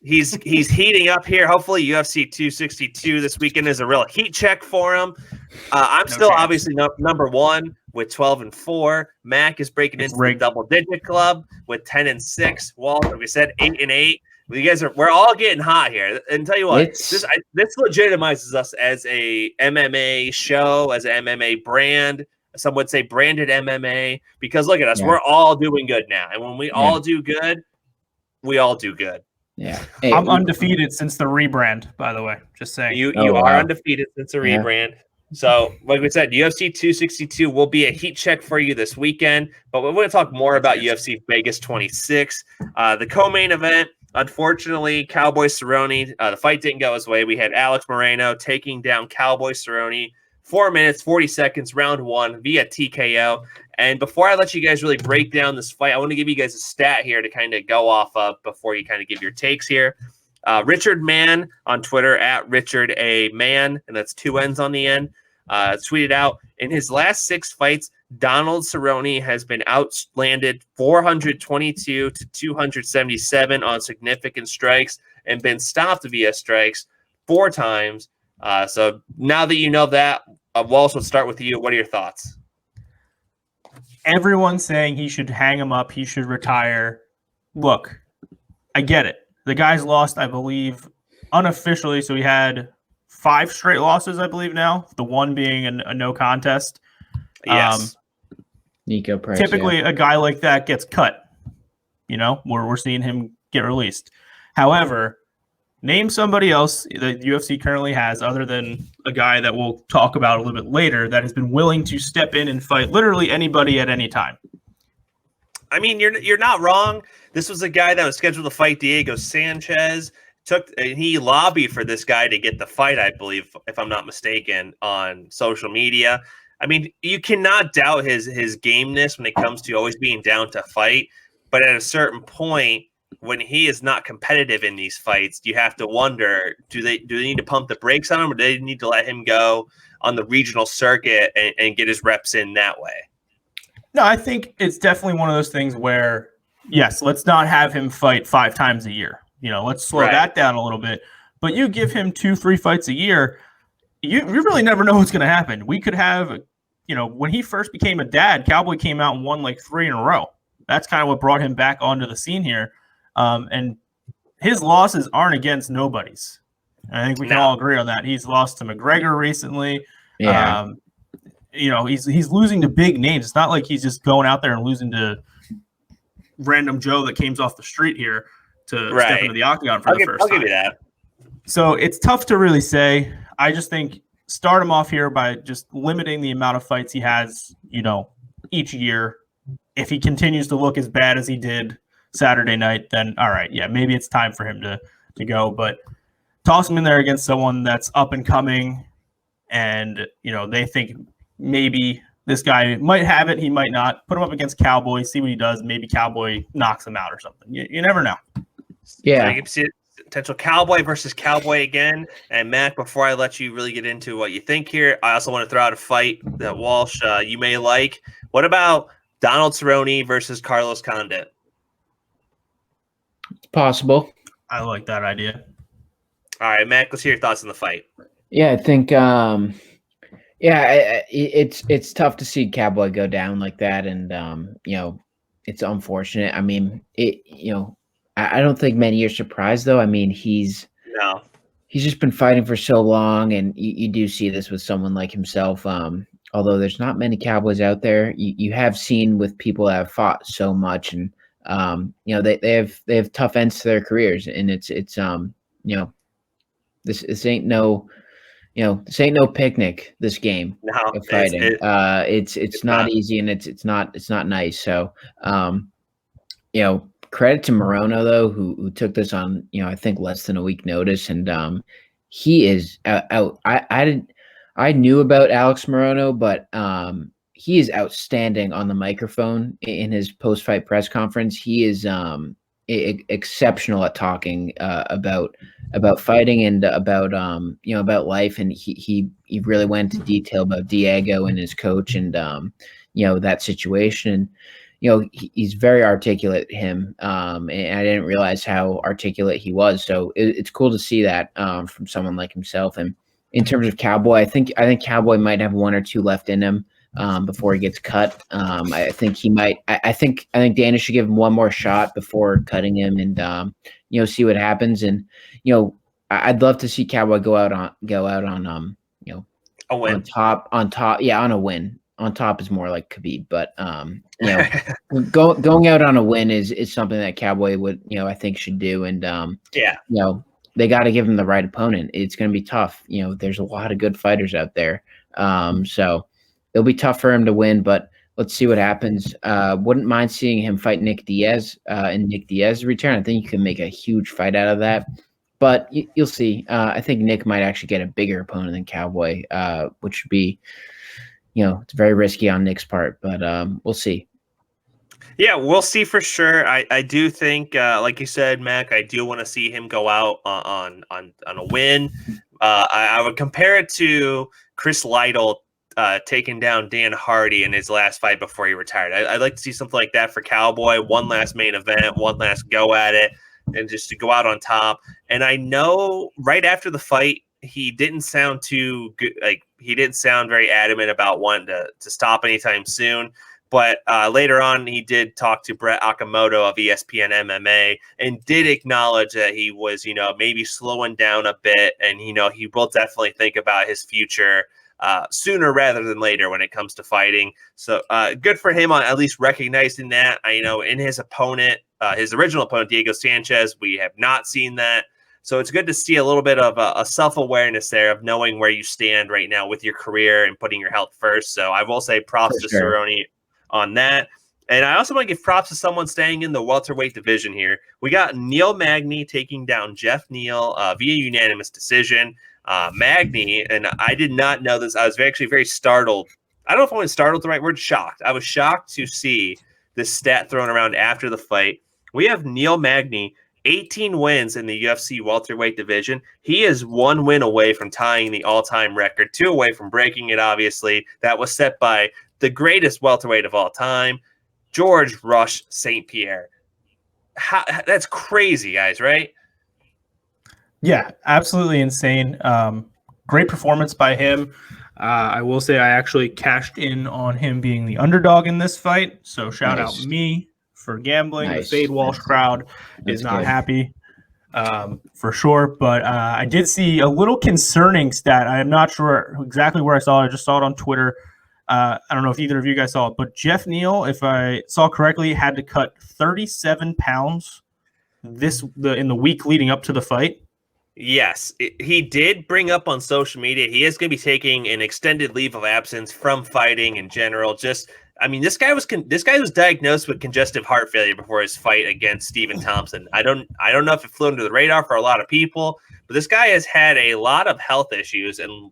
He's heating up here. Hopefully, UFC 262 this weekend is a real heat check for him. I'm still obviously number 1 with 12-4. Mac is breaking into the double-digit club with 10-6. Walsh, like we said, 8-8. We're all getting hot here. And tell you what, this legitimizes us as a MMA show, as an MMA brand. Some would say branded MMA, because look at us. We're all doing good now. And when we all do good, we all do good. Yeah. Hey, I'm undefeated since the rebrand, by the way. Just saying. You are undefeated since the rebrand. So, like we said, UFC 262 will be a heat check for you this weekend. But we're going to talk more about UFC Vegas 26. The co-main event, unfortunately, Cowboy Cerrone, the fight didn't go his way. We had Alex Moreno taking down Cowboy Cerrone 4 minutes, 40 seconds, round 1 via TKO. And before I let you guys really break down this fight, I want to give you guys a stat here to kind of go off of before you kind of give your takes here. Richard Mann on Twitter, at Richard A. Mann, and that's 2 N's on the end, tweeted out, in his last 6 fights, Donald Cerrone has been outlanded 422 to 277 on significant strikes and been stopped via strikes 4 times. So now that you know that, Walsh, will start with you. What are your thoughts? Everyone's saying he should hang him up. He should retire. Look, I get it. The guy's lost, I believe, unofficially. So he had 5 straight losses, I believe now. The one being a no contest. Yes. Nico Price. Typically, a guy like that gets cut. We're seeing him get released. However, name somebody else that UFC currently has, other than a guy that we'll talk about a little bit later, that has been willing to step in and fight literally anybody at any time. I mean, you're not wrong. This was a guy that was scheduled to fight Diego Sanchez. He lobbied for this guy to get the fight, I believe, if I'm not mistaken, on social media. I mean, you cannot doubt his gameness when it comes to always being down to fight. But at a certain point, when he is not competitive in these fights, you have to wonder, do they need to pump the brakes on him, or do they need to let him go on the regional circuit and get his reps in that way? No, I think it's definitely one of those things where, yes, let's not have him fight 5 times a year. Let's slow that down a little bit. But you give him 2-3 fights a year, you really never know what's going to happen. We could have, when he first became a dad, Cowboy came out and won like 3 in a row. That's kind of what brought him back onto the scene here. And his losses aren't against nobodies. I think we can all agree on that. He's lost to McGregor recently. Yeah. He's losing to big names. It's not like he's just going out there and losing to random Joe that came off the street here to step into the octagon for the first time. I'll give you that. So it's tough to really say. I just think start him off here by just limiting the amount of fights he has, each year. If he continues to look as bad as he did Saturday night, then all right, yeah, maybe it's time for him to go. But toss him in there against someone that's up and coming, and they think maybe this guy might have it, he might not. Put him up against Cowboy, see what he does. Maybe Cowboy knocks him out or something. You never know. Yeah, so you can see potential Cowboy versus Cowboy again. And Mac, before I let you really get into what you think here, I also want to throw out a fight that Walsh you may like. What about Donald Cerrone versus Carlos Condit? It's possible. I like that idea. All right, Mac, let's hear your thoughts on the fight. Yeah, I think it's tough to see Cowboy go down like that, and it's unfortunate. I mean, I don't think many are surprised though. I mean, he's just been fighting for so long, and you do see this with someone like himself. Although there's not many Cowboys out there, you have seen with people that have fought so much, and they have tough ends to their careers, and it's this ain't no picnic. This game of fighting, it's not easy, and it's not nice. So, credit to Morono though, who took this on I think less than a week notice, and he is out. I knew about Alex Morono, but he is outstanding on the microphone in his post-fight press conference. He is exceptional at talking about fighting and about life, and he really went into detail about Diego and his coach and that situation. He's very articulate, him, and I didn't realize how articulate he was. So it's cool to see that from someone like himself. And in terms of Cowboy, I think Cowboy might have one or two left in him before he gets cut. I think he might. I think Dana should give him one more shot before cutting him, and see what happens. And I'd love to see Cowboy go out on a win. on top. Yeah, on a win. On top is more like Khabib, but going out on a win is something that Cowboy would I think should do. And they got to give him the right opponent. It's going to be tough. There's a lot of good fighters out there, so it'll be tough for him to win. But let's see what happens. Wouldn't mind seeing him fight Nick Diaz and Nick Diaz's return. I think you can make a huge fight out of that. But you'll see. I think Nick might actually get a bigger opponent than Cowboy, which would be. It's very risky on Nick's part, but we'll see. Yeah, we'll see for sure. I do think, like you said, Mac, I do want to see him go out on a win. I would compare it to Chris Lytle taking down Dan Hardy in his last fight before he retired. I'd like to see something like that for Cowboy. One last main event, one last go at it, and just to go out on top. And I know right after the fight, he didn't sound too good. Like he didn't sound very adamant about wanting to stop anytime soon. But later on, he did talk to Brett Okamoto of ESPN MMA and did acknowledge that he was, maybe slowing down a bit. And, he will definitely think about his future sooner rather than later when it comes to fighting. So good for him on at least recognizing that. In his opponent, his original opponent, Diego Sanchez, we have not seen that. So it's good to see a little bit of a self-awareness there of knowing where you stand right now with your career and putting your health first. So I will say props to Cerrone on that. And I also want to give props to someone staying in the welterweight division here. We got Neal Magne taking down Jeff Neal via unanimous decision. Magne, and I did not know this. I was actually very startled. I don't know if I was startled the right word, shocked. I was shocked to see this stat thrown around after the fight. We have Neal Magne, 18 wins in the UFC welterweight division. He is 1 win away from tying the all-time record, 2 away from breaking it, obviously. That was set by the greatest welterweight of all time, George Rush St. Pierre. That's crazy, guys, right? Yeah, absolutely insane. Great performance by him. I will say I actually cashed in on him being the underdog in this fight. So shout out me for gambling. The Fade Walsh crowd is not happy for sure. But I did see a little concerning stat. I am not sure exactly where I saw it. I just saw it on Twitter. I don't know if either of you guys saw it, but Jeff Neal, if I saw correctly, had to cut 37 pounds in the week leading up to the fight. Yes, he did bring up on social media he is going to be taking an extended leave of absence from fighting in general. This guy was diagnosed with congestive heart failure before his fight against Stephen Thompson. I don't know if it flew under the radar for a lot of people, but this guy has had a lot of health issues, and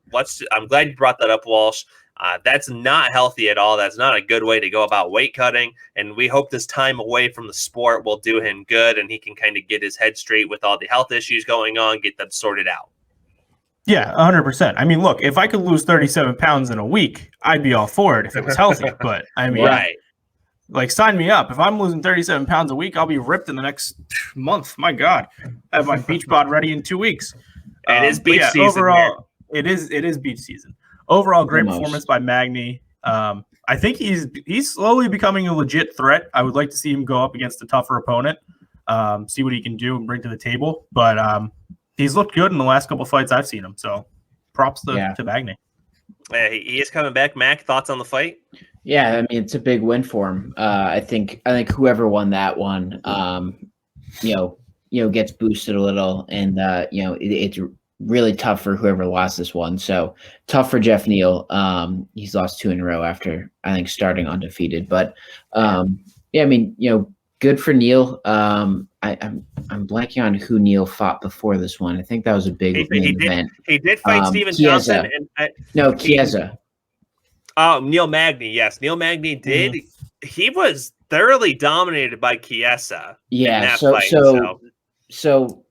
I'm glad you brought that up, Walsh. That's not healthy at all. That's not a good way to go about weight cutting. And we hope this time away from the sport will do him good and he can kind of get his head straight with all the health issues going on, get them sorted out. Yeah, 100%. I mean, look, if I could lose 37 pounds in a week, I'd be all for it if it was healthy. But I mean, right. Like, sign me up. If I'm losing 37 pounds a week, I'll be ripped in the next month. My God, I have my beach bod ready in 2 weeks. It is beach season. Overall, it is beach season. Overall, great performance by Magne. I think he's slowly becoming a legit threat. I would like to see him go up against a tougher opponent, see what he can do and bring to the table. But he's looked good in the last couple of fights I've seen him. So props to Magne. He is coming back. Mac, thoughts on the fight? Yeah, I mean, it's a big win for him. I think whoever won that one, gets boosted a little, and it's really tough for whoever lost this one. So tough for Jeff Neal. He's lost 2 in a row after, I think, starting undefeated. But good for Neal. I'm blanking on who Neal fought before this one. I think that was a big event. He did fight Stephen Thompson. Chiesa. Oh, Neal Magne. Yes, Neal Magne did. Mm-hmm. He was thoroughly dominated by Chiesa. Yeah. So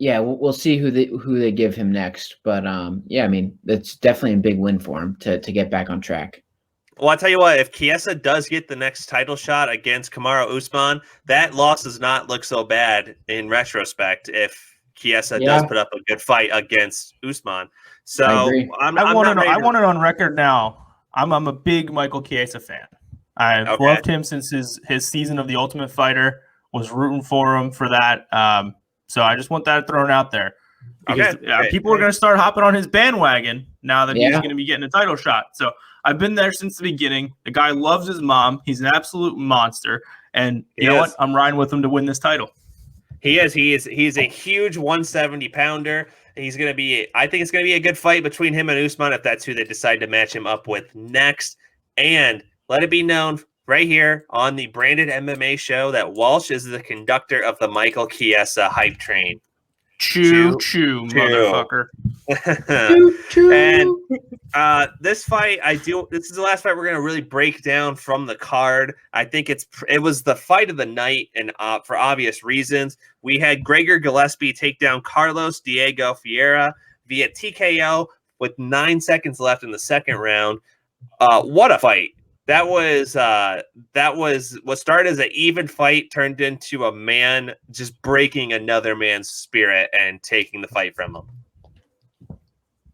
we'll see who they give him next. But it's definitely a big win for him to get back on track. Well, I'll tell you what, if Chiesa does get the next title shot against Kamaru Usman, that loss does not look so bad in retrospect if Chiesa does put up a good fight against Usman. So I want it on record now. I'm a big Michael Chiesa fan. I've loved him since his season of The Ultimate Fighter. Was rooting for him for that. So I just want that thrown out there. Because people are going to start hopping on his bandwagon now that he's going to be getting a title shot. So I've been there since the beginning. The guy loves his mom. He's an absolute monster. And you know what? I'm riding with him to win this title. He is. He's a huge 170-pounder. He's going to be – I think it's going to be a good fight between him and Usman if that's who they decide to match him up with next. And let it be known right here on the Branded MMA Show that Walsh is the conductor of the Michael Chiesa hype train. Choo, motherfucker. Choo. And this fight, this is the last fight we're going to really break down from the card. I think it was the fight of the night, and for obvious reasons. We had Gregor Gillespie take down Carlos Diego Fiera via TKO with 9 seconds left in the second round. What a fight. That was what started as an even fight turned into a man just breaking another man's spirit and taking the fight from him.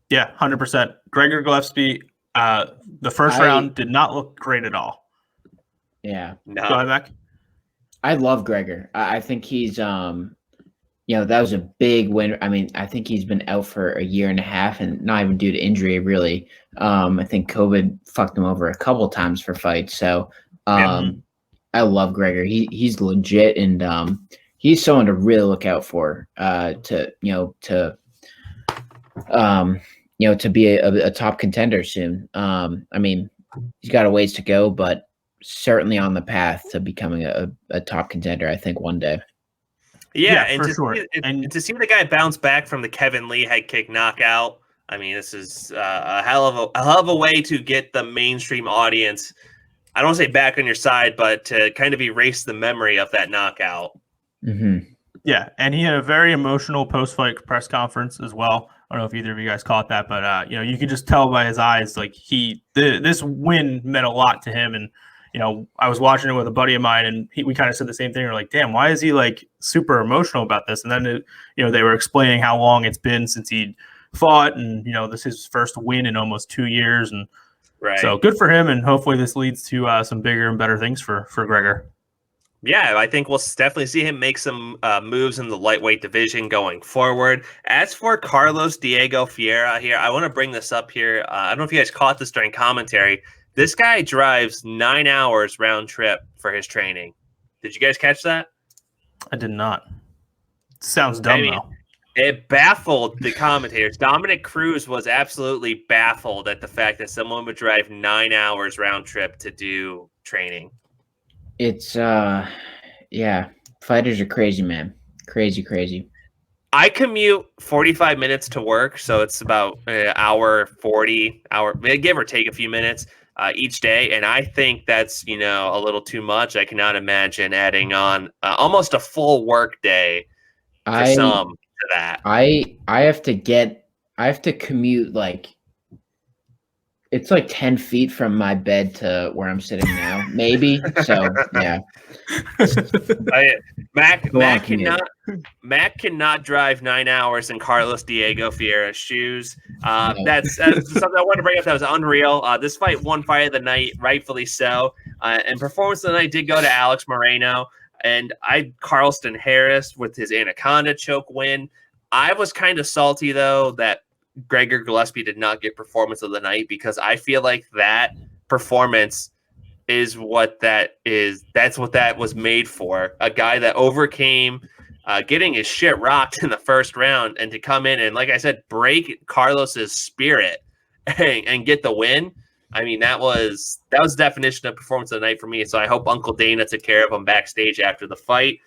Yeah, 100%. Gregor Gillespie, the first round did not look great at all. Yeah. No. Go ahead, Mac. I love Gregor. I think he's that was a big win. I mean, I think he's been out for a year and a half, and not even due to injury, really. I think COVID fucked him over a couple times for fights. So I love Gregor. He's legit, and he's someone to really look out for. To be a top contender soon. I mean, he's got a ways to go, but certainly on the path to becoming a top contender, I think, one day. Yeah, and to see the guy bounce back from the Kevin Lee head kick knockout, I mean, this is a hell of a way to get the mainstream audience, I don't want to say back on your side, but to kind of erase the memory of that knockout. Mm-hmm. Yeah, and he had a very emotional post-fight press conference as well. I don't know if either of you guys caught that, but you could just tell by his eyes, like this win meant a lot to him. And I was watching it with a buddy of mine, and we kind of said the same thing. We're like, damn, why is he like super emotional about this? And then they were explaining how long it's been since he fought, and this is his first win in almost 2 years, and so good for him. And hopefully this leads to some bigger and better things for Gregor. Yeah, I think we'll definitely see him make some moves in the lightweight division going forward. As for Carlos Diego Fiera here, I want to bring this up here. I don't know if you guys caught this during commentary. This guy drives 9 hours round trip for his training. Did you guys catch that? I did not. Sounds dumb, though. It baffled the commentators. Dominic Cruz was absolutely baffled at the fact that someone would drive 9 hours round trip to do training. It's yeah, fighters are crazy, man. Crazy. I commute 45 minutes to work, so it's about an hour 40, give or take a few minutes each day, and I think that's a little too much. I cannot imagine adding on almost a full work day for some to that. I have to commute like it's like 10 feet from my bed to where I'm sitting now, maybe. So yeah. Mac cannot drive 9 hours in Carlos Diego Fiera's shoes. That's something I wanted to bring up. That was unreal. This fight won fight of the night, rightfully so. And performance of the night did go to Alex Moreno. And Carlston Harris with his Anaconda choke win. I was kind of salty though that Gregor Gillespie did not get performance of the night, because I feel like that performance is what that is. That's what that was made for. A guy that overcame getting his shit rocked in the first round, and to come in and, like I said, break Carlos's spirit and get the win. I mean, that was the definition of performance of the night for me. So I hope Uncle Dana took care of him backstage after the fight.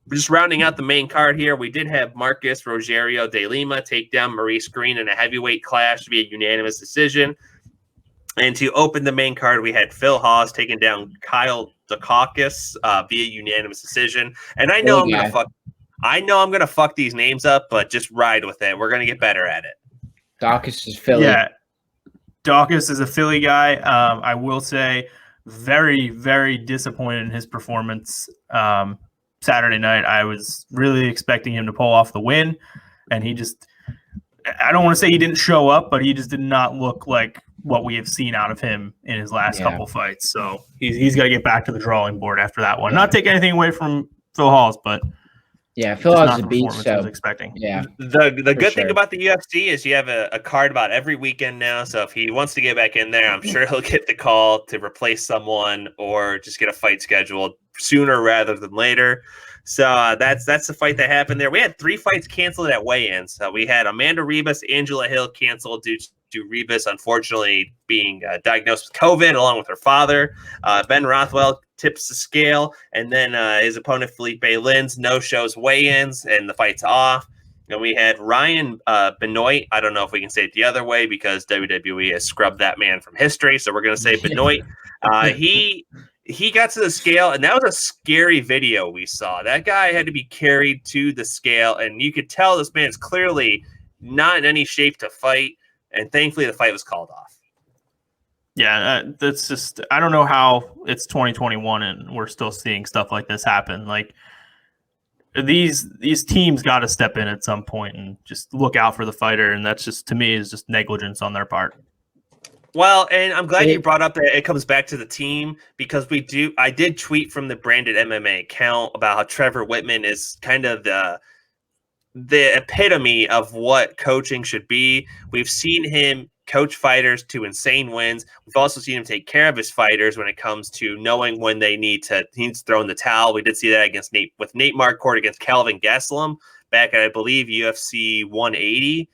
Just rounding out the main card here, we did have Marcus Rogerio de Lima take down Maurice Green in a heavyweight clash via unanimous decision. And to open the main card, we had Phil Hawes taking down Kyle Dukakis via unanimous decision. And I know I'm gonna fuck these names up, but just ride with it. We're gonna get better at it. Dukakis is Philly. Yeah, Dukakis is a Philly guy. I will say, very, very disappointed in his performance Saturday night. I was really expecting him to pull off the win, and he just, I don't want to say he didn't show up, but he just did not look like what we have seen out of him in his last couple fights. So he's got to get back to the drawing board after that one. Not take anything away from Phil Hawes, but yeah, Phil Hawes is a beast. So I was expecting. Yeah, the good thing about the UFC is you have a card about every weekend now. So if he wants to get back in there, I'm sure he'll get the call to replace someone or just get a fight scheduled sooner rather than later. So that's the fight that happened there. We had 3 fights canceled at weigh-ins. We had Amanda Ribas, Angela Hill canceled due to Ribas unfortunately being diagnosed with COVID along with her father. Ben Rothwell tips the scale, and then his opponent Felipe Lins no-shows weigh-ins, and the fight's off. And we had Ryan Benoit. I don't know if we can say it the other way because WWE has scrubbed that man from history, so we're going to say Benoit. He got to the scale, and that was a scary video we saw. That guy had to be carried to the scale, and you could tell this man's clearly not in any shape to fight, and thankfully the fight was called off. Yeah, that's just, I don't know how it's 2021 and we're still seeing stuff like this happen. Like, these teams got to step in at some point and just look out for the fighter, and that's just, to me, is just negligence on their part. Well, and I'm glad you brought up that it comes back to the team, because I did tweet from the Branded MMA account about how Trevor Whitman is kind of the epitome of what coaching should be. We've seen him coach fighters to insane wins. We've also seen him take care of his fighters when it comes to knowing when he needs to throw in the towel. We did see that with Nate Marquardt against Calvin Gastelum back at, I believe, UFC 180,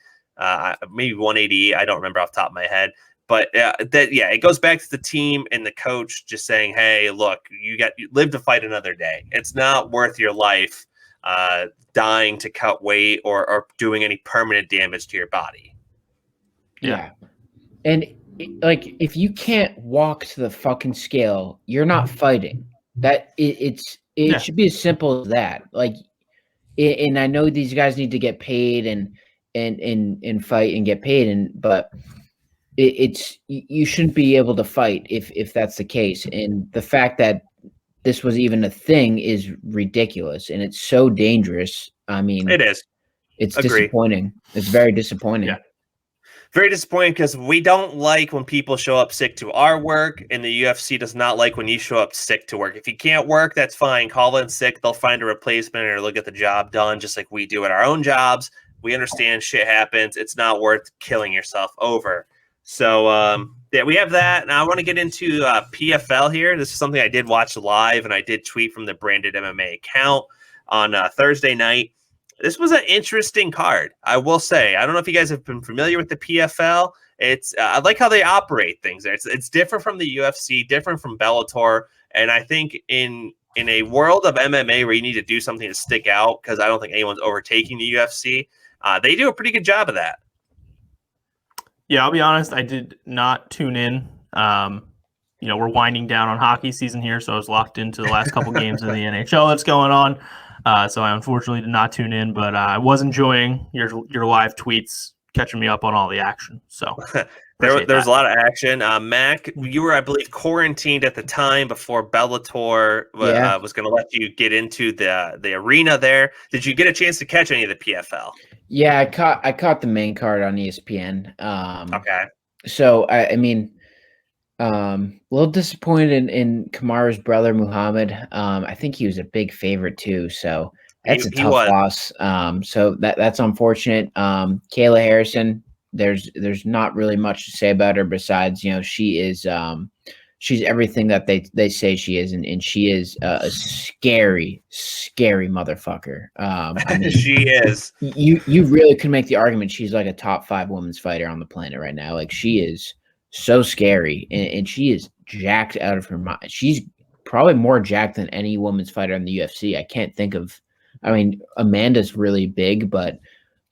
maybe 180. I don't remember off the top of my head. But it goes back to the team and the coach just saying, hey, look, you live to fight another day. It's not worth your life dying to cut weight or doing any permanent damage to your body. Yeah. And like, if you can't walk to the fucking scale, you're not fighting. That it should be as simple as that. Like, and I know these guys need to get paid and fight and get paid, but you shouldn't be able to fight if that's the case. And the fact that this was even a thing is ridiculous, and it's so dangerous. I mean, it is. It's disappointing. It's very disappointing. Yeah. Very disappointing, because we don't like when people show up sick to our work, and the UFC does not like when you show up sick to work. If you can't work, that's fine. Call in sick. They'll find a replacement, or they'll get the job done just like we do at our own jobs. We understand shit happens. It's not worth killing yourself over. So, we have that. Now I want to get into PFL here. This is something I did watch live, and I did tweet from the Branded MMA account on Thursday night. This was an interesting card, I will say. I don't know if you guys have been familiar with the PFL. It's I like how they operate things there. It's different from the UFC, different from Bellator, and I think in a world of MMA where you need to do something to stick out, because I don't think anyone's overtaking the UFC, they do a pretty good job of that. Yeah, I'll be honest, I did not tune in. We're winding down on hockey season here, so I was locked into the last couple games of the NHL that's going on. So I unfortunately did not tune in, but I was enjoying your live tweets, catching me up on all the action. So there was a lot of action. Mac, you were, I believe, quarantined at the time before Bellator was going to let you get into the arena there. Did you get a chance to catch any of the PFL? Yeah, I caught the main card on ESPN. Okay. So I mean, a little disappointed in Kamaru's brother Muhammad. I think he was a big favorite too, so that's a tough loss. So that's unfortunate. Kayla Harrison, there's not really much to say about her besides, she is she's everything that they say she is, and she is a scary motherfucker. I mean, she is. You really could make the argument she's like a top 5 women's fighter on the planet right now. Like, she is so scary, and she is jacked out of her mind. She's probably more jacked than any women's fighter in the UFC. I can't think of. I mean, Amanda's really big, but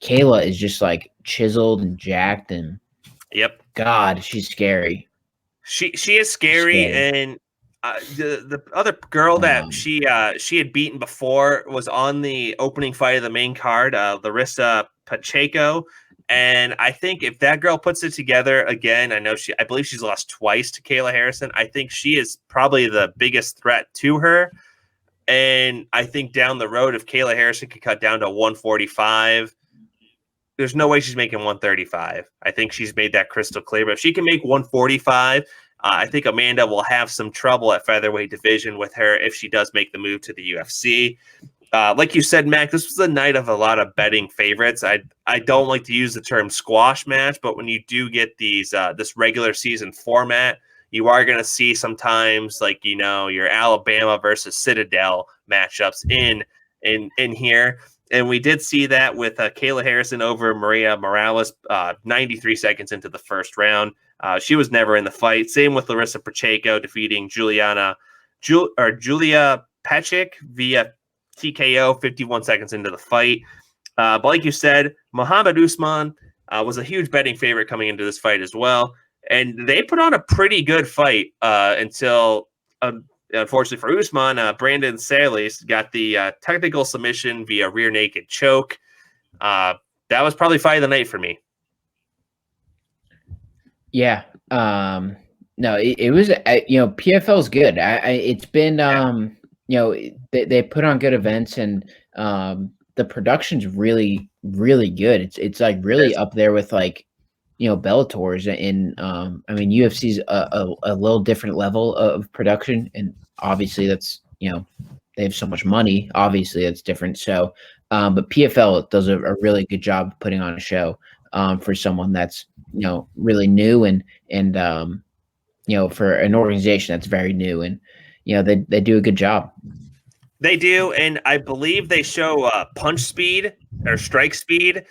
Kayla is just like chiseled and jacked, and yep, God, she's scary. She is scary. And the other girl that she had beaten before was on the opening fight of the main card, Larissa Pacheco. And I think if that girl puts it together again, I believe she's lost twice to Kayla Harrison. I think she is probably the biggest threat to her. And I think down the road, if Kayla Harrison could cut down to 145, there's no way she's making 135. I think she's made that crystal clear. But if she can make 145, I think Amanda will have some trouble at featherweight division with her if she does make the move to the UFC. Like you said, Mac, this was a night of a lot of betting favorites. I don't like to use the term squash match, but when you do get these this regular season format, you are going to see sometimes like, your Alabama versus Citadel matchups in here. And we did see that with Kayla Harrison over Maria Morales 93 seconds into the first round. She was never in the fight. Same with Larissa Pacheco defeating Julia Pachik via TKO 51 seconds into the fight. But like you said, Muhammad Usman was a huge betting favorite coming into this fight as well. And they put on a pretty good fight until, unfortunately for Usman, Brandon Salis got the technical submission via rear naked choke. That was probably fight of the night for me. Yeah. No, it was, PFL is good. It's been, they put on good events, and the production's really, really good. It's like really up there with like, Bellator's, and UFC's a little different level of production, and obviously that's, they have so much money. Obviously that's different. So, but PFL does a really good job of putting on a show for someone that's, really new, and for an organization that's very new, and they do a good job. They do, and I believe they show punch speed or strike speed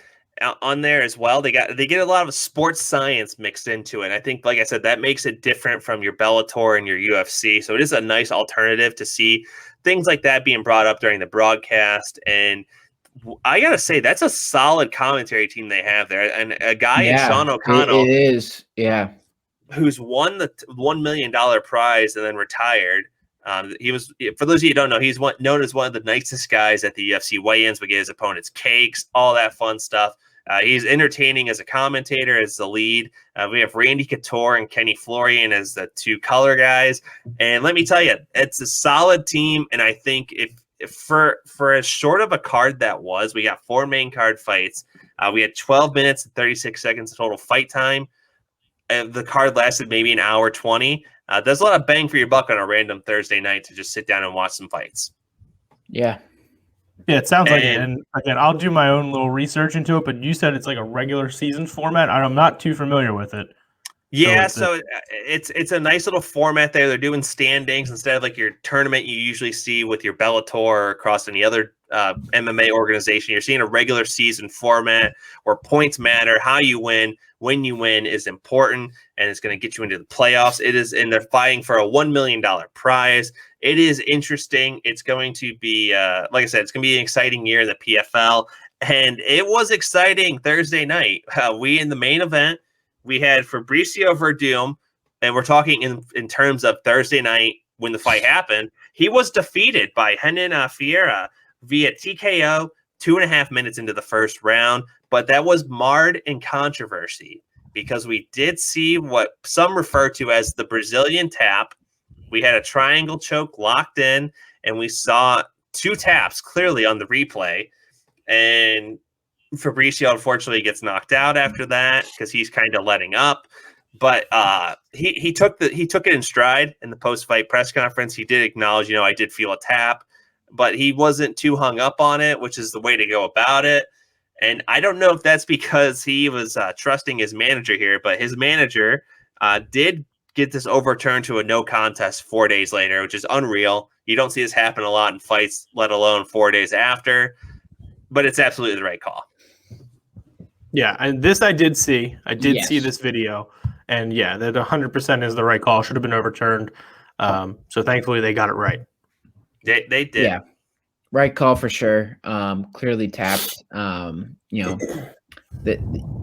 on there as well. They get a lot of sports science mixed into it. I think, like I said, that makes it different from your Bellator and your UFC. So it is a nice alternative to see things like that being brought up during the broadcast. And I gotta say, that's a solid commentary team they have there, and a guy in Sean O'Connell. It is, yeah. Who's won the $1 million prize and then retired. He was, for those of you who don't know, he's known as one of the nicest guys at the UFC weigh-ins. We get his opponents cakes, all that fun stuff. He's entertaining as a commentator, as the lead. We have Randy Couture and Kenny Florian as the two color guys. And let me tell you, it's a solid team. And I think if for as short of a card that was, we got 4 main card fights. We had 12 minutes and 36 seconds total fight time. And the card lasted maybe an hour 20. There's a lot of bang for your buck on a random Thursday night to just sit down and watch some fights. Yeah. Yeah, it sounds like it. And again, I'll do my own little research into it, but you said it's like a regular season format. I'm not too familiar with it. Yeah, so it's a nice little format there. They're doing standings instead of like your tournament you usually see with your Bellator or across any other MMA organization. You're seeing a regular season format where points matter. How you win, when you win is important, and it's going to get you into the playoffs. It is, and they're fighting for a $1 million prize. It is interesting. It's going to be, like I said, it's going to be an exciting year in the PFL, and it was exciting Thursday night. We in the main event. We had Fabricio Verdum, and we're talking in terms of Thursday night when the fight happened. He was defeated by Renan Fiera via TKO 2.5 minutes into the first round, but that was marred in controversy because we did see what some refer to as the Brazilian tap. We had a triangle choke locked in, and we saw 2 taps clearly on the replay, and Fabricio unfortunately gets knocked out after that because he's kind of letting up. But he took it in stride in the post-fight press conference. He did acknowledge, I did feel a tap, but he wasn't too hung up on it, which is the way to go about it. And I don't know if that's because he was trusting his manager here, but his manager did get this overturned to a no contest 4 days later, which is unreal. You don't see this happen a lot in fights, let alone 4 days after. But it's absolutely the right call. Yeah, and this I did see. I did see this video, and yeah, that 100% is the right call. Should have been overturned. So thankfully they got it right. They did. Yeah, right call for sure. Clearly tapped. The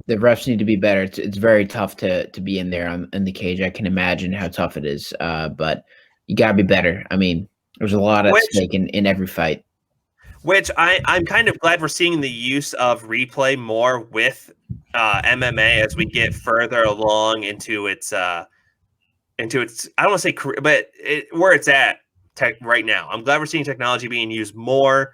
refs need to be better. It's very tough to be in there in the cage. I can imagine how tough it is. But you gotta be better. I mean, there's a lot at stake in every fight. Which I'm kind of glad we're seeing the use of replay more with MMA as we get further along into its I don't want to say career, but where it's at right now. I'm glad we're seeing technology being used more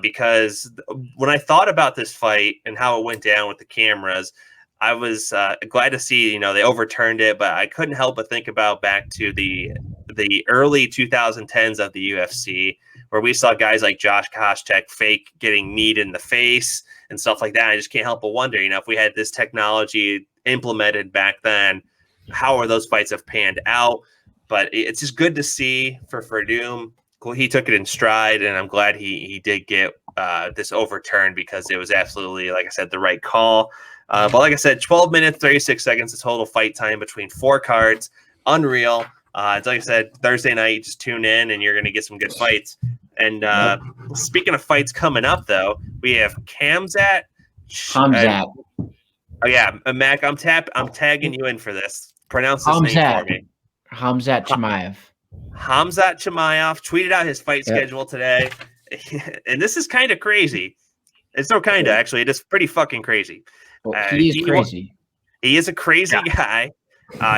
because when I thought about this fight and how it went down with the cameras, I was glad to see they overturned it, but I couldn't help but think about back to the early 2010s of the UFC, where we saw guys like Josh Koscheck fake getting kneed in the face and stuff like that. I just can't help but wonder, if we had this technology implemented back then, how are those fights have panned out? But it's just good to see for Verdum. He took it in stride, and I'm glad he did get this overturned because it was absolutely, like I said, the right call. But like I said, 12 minutes, 36 seconds, the total fight time between 4 cards. Unreal. It's like I said, Thursday night, you just tune in and you're going to get some good fights. And speaking of fights coming up, though, we have Khamzat. Khamzat. Oh yeah, Mac, I'm tagging you in for this. Pronounce this name for me. Khamzat Chimaev. Khamzat Chimaev tweeted out his fight schedule today, and this is kind of crazy. It's no kind of actually. It is pretty fucking crazy. Well, he is crazy. He is a crazy guy.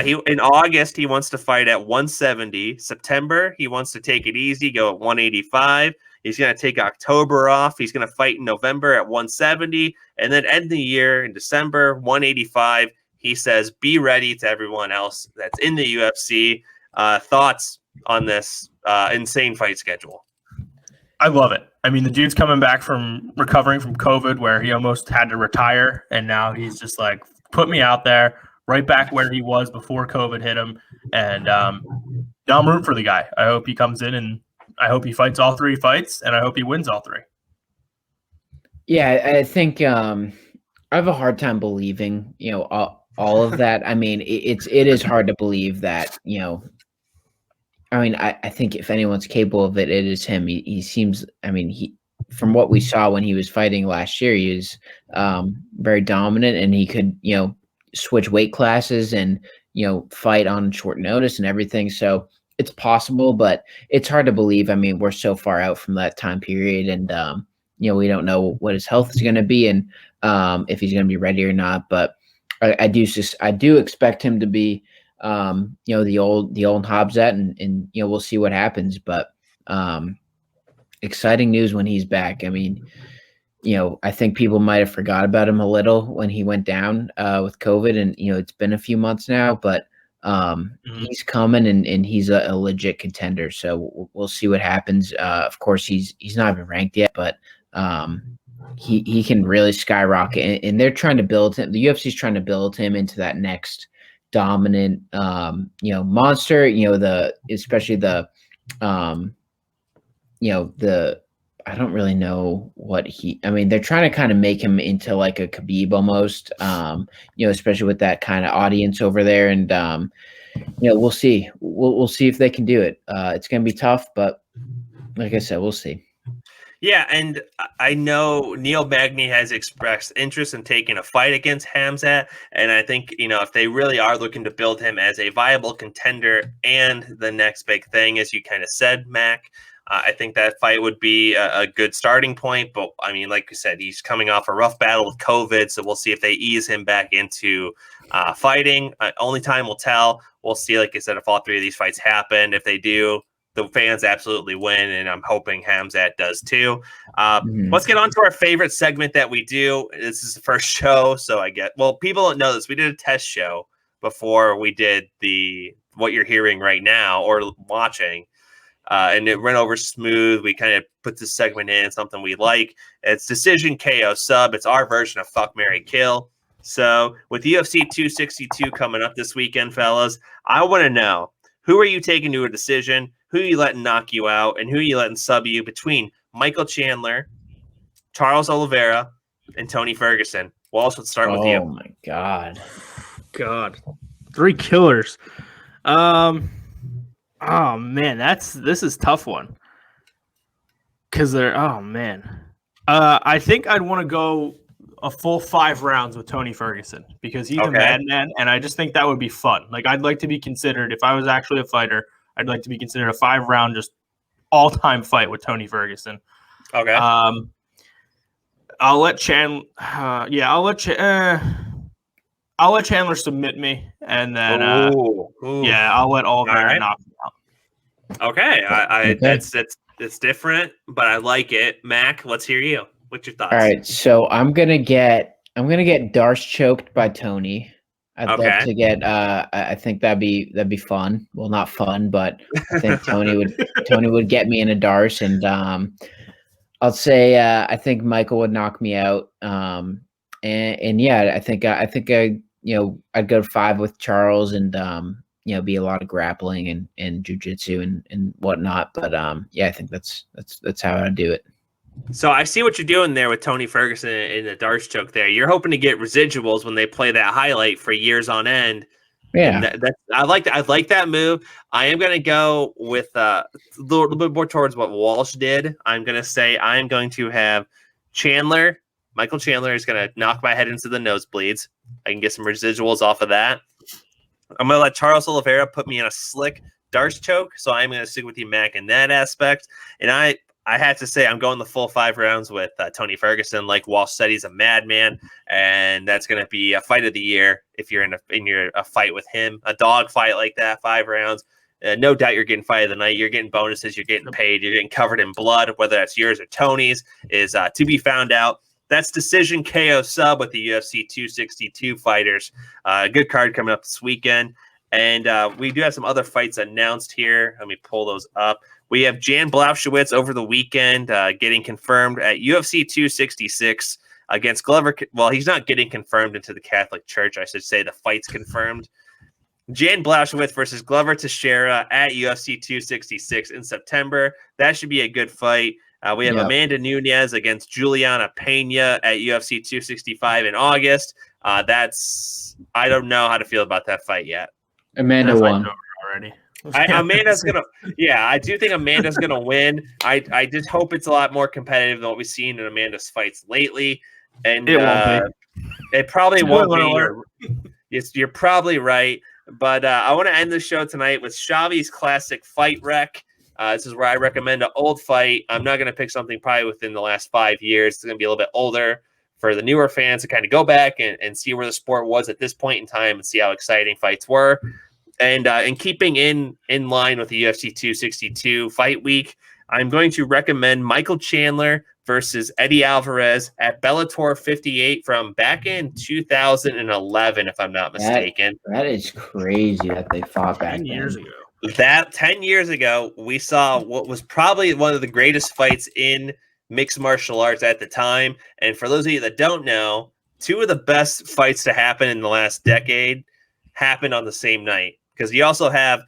In August, he wants to fight at 170. September, he wants to take it easy, go at 185. He's going to take October off. He's going to fight in November at 170, and then end the year in December, 185. He says, be ready to everyone else that's in the UFC. Thoughts on this insane fight schedule? I love it. I mean, the dude's coming back from recovering from COVID where he almost had to retire, and now he's just like, put me out there. Right back where he was before COVID hit him. And I'm rooting for the guy. I hope he comes in, and I hope he fights all 3 fights, and I hope he wins all 3. Yeah, I think I have a hard time believing, all of that. I mean, it is hard to believe that, I mean, I think if anyone's capable of it, it is him. He seems, I mean, from what we saw when he was fighting last year, he was very dominant, and he could, switch weight classes and fight on short notice and everything. So it's possible, but it's hard to believe. I mean, we're so far out from that time period, and we don't know what his health is going to be and if he's going to be ready or not. But I do expect him to be the old Khamzat, and we'll see what happens. But exciting news when he's back. I mean, I think people might have forgot about him a little when he went down with COVID, and it's been a few months now, but he's coming, and he's a legit contender. So we'll see what happens. Of course, he's not even ranked yet, but he can really skyrocket, and they're trying to build him. The UFC is trying to build him into that next dominant, monster. Especially the, I don't really know what they're trying to kind of make him into like a Khabib almost, especially with that kind of audience over there. And, we'll see. We'll see if they can do it. It's going to be tough, but like I said, we'll see. Yeah, and I know Neal Magne has expressed interest in taking a fight against Khamzat, and I think, if they really are looking to build him as a viable contender and the next big thing, as you kind of said, Mac, I think that fight would be a good starting point. But, like you said, he's coming off a rough battle with COVID, so we'll see if they ease him back into fighting. Only time will tell. We'll see, like I said, if all three of these fights happen. If they do, the fans absolutely win, and I'm hoping Khamzat does too. Let's get on to our favorite segment that we do. This is the first show, so people don't know this. We did a test show before we did what you're hearing right now or watching, and it went over smooth. We kind of put this segment in, something we like. It's Decision KO Sub. It's our version of Fuck, Marry, Kill. So with UFC 262 coming up this weekend, fellas, I want to know, who are you taking to a decision? Who are you letting knock you out, and who are you letting sub you between Michael Chandler, Charles Oliveira, and Tony Ferguson? Walsh, let's start with you. Oh my God. 3 killers. Oh man, this is a tough one. Cause I think I'd want to go a full 5 rounds with Tony Ferguson because he's a madman, and I just think that would be fun. Like, I'd like to be considered, if I was actually a fighter, I'd like to be considered a 5-round, just all-time fight with Tony Ferguson. Okay. I'll let Chandler Chandler submit me, and then I'll let Oliveira knock me out. Okay, that's different, but I like it. Mac, let's hear you. What's your thoughts? All right, so I'm gonna get Darce choked by Tony. I'd love to get. I think that'd be fun. Well, not fun, but I think Tony would get me in a Darce, and I'll say I think Michael would knock me out. I think I'd go 5 with Charles, and be a lot of grappling and jiu-jitsu and whatnot. But I think that's how I'd do it. So I see what you're doing there with Tony Ferguson in the Darce choke there. You're hoping to get residuals when they play that highlight for years on end. Yeah. I like that move. I am going to go with a little bit more towards what Walsh did. I'm going to say I'm going to have Michael Chandler is going to knock my head into the nosebleeds. I can get some residuals off of that. I'm going to let Charles Oliveira put me in a slick Darce choke. So I'm going to stick with you, Mac, in that aspect. And I have to say, I'm going the full 5 rounds with Tony Ferguson. Like Walsh said, he's a madman, and that's going to be a fight of the year if you're in a fight with him. A dog fight like that, 5 rounds. No doubt you're getting fight of the night. You're getting bonuses. You're getting paid. You're getting covered in blood. Whether that's yours or Tony's is to be found out. That's Decision KO Sub with the UFC 262 fighters. Good card coming up this weekend. And we do have some other fights announced here. Let me pull those up. We have Jan Blachowicz over the weekend getting confirmed at UFC 266 against Glover. Well, he's not getting confirmed into the Catholic Church. I should say the fight's confirmed. Jan Blachowicz versus Glover Teixeira at UFC 266 in September. That should be a good fight. We have Amanda Nunes against Juliana Pena at UFC 265 in August. I don't know how to feel about that fight yet. Amanda won already. I do think Amanda's gonna win. I just hope it's a lot more competitive than what we've seen in Amanda's fights lately, and it won't be. It probably won't be. You're probably right, but I want to end the show tonight with Chavy's classic fight rec. This is where I recommend an old fight. I'm not gonna pick something probably within the last 5 years. It's gonna be a little bit older for the newer fans to kind of go back and see where the sport was at this point in time and see how exciting fights were. And keeping in line with the UFC 262 fight week, I'm going to recommend Michael Chandler versus Eddie Alvarez at Bellator 58 from back in 2011, if I'm not mistaken. That is crazy that they fought back 10 years ago. That 10 years ago, we saw what was probably one of the greatest fights in mixed martial arts at the time. And for those of you that don't know, 2 of the best fights to happen in the last decade happen on the same night, because you also have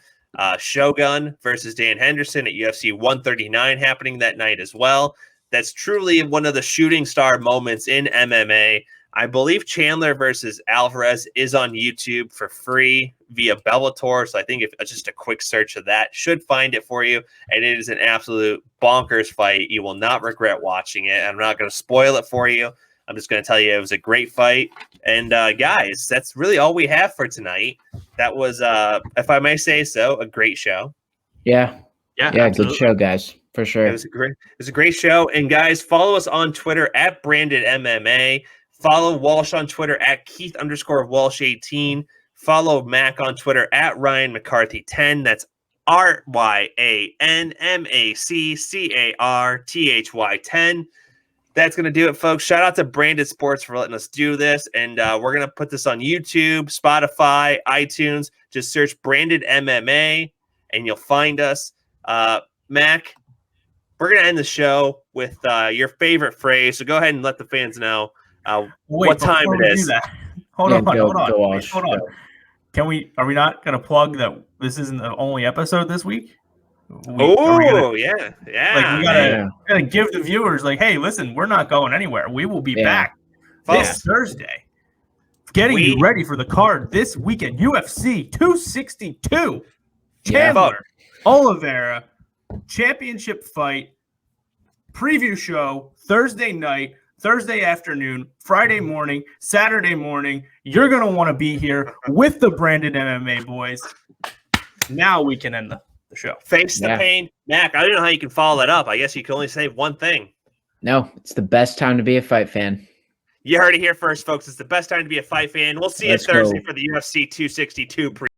Shogun versus Dan Henderson at UFC 139 happening that night as well. That's truly one of the shooting star moments in MMA. I believe Chandler versus Alvarez is on YouTube for free via Bellator. So I think if just a quick search of that should find it for you. And it is an absolute bonkers fight. You will not regret watching it. I'm not going to spoil it for you. I'm just going to tell you it was a great fight. And guys, that's really all we have for tonight. That was, if I may say so, a great show. Yeah, absolutely. Good show, guys, for sure. It was a great show. And guys, follow us on Twitter at Branded MMA. Follow Walsh on Twitter at Keith_Walsh18. Follow Mac on Twitter at Ryan McCarthy10. That's RyanMacCarthy10. That's going to do it, folks. Shout out to Branded Sports for letting us do this. And we're going to put this on YouTube, Spotify, iTunes. Just search Branded MMA and you'll find us. Mac, we're going to end the show with your favorite phrase. So go ahead and let the fans know what time it is. Hold on. Are we not going to plug that this isn't the only episode this week? Yeah. Like, we gotta give the viewers, like, hey, listen, we're not going anywhere. We will be back this Thursday. Getting you ready for the card this weekend. UFC 262. Chandler, Oliveira, championship fight, preview show, Thursday night, Thursday afternoon, Friday morning, Saturday morning. You're going to want to be here with the Branded MMA boys. Now we can end the show. Face the pain. Mac, I don't know how you can follow that up. I guess you can only say one thing. No, it's the best time to be a fight fan. You heard it here first, folks. It's the best time to be a fight fan. We'll see you Thursday for the UFC 262 preview.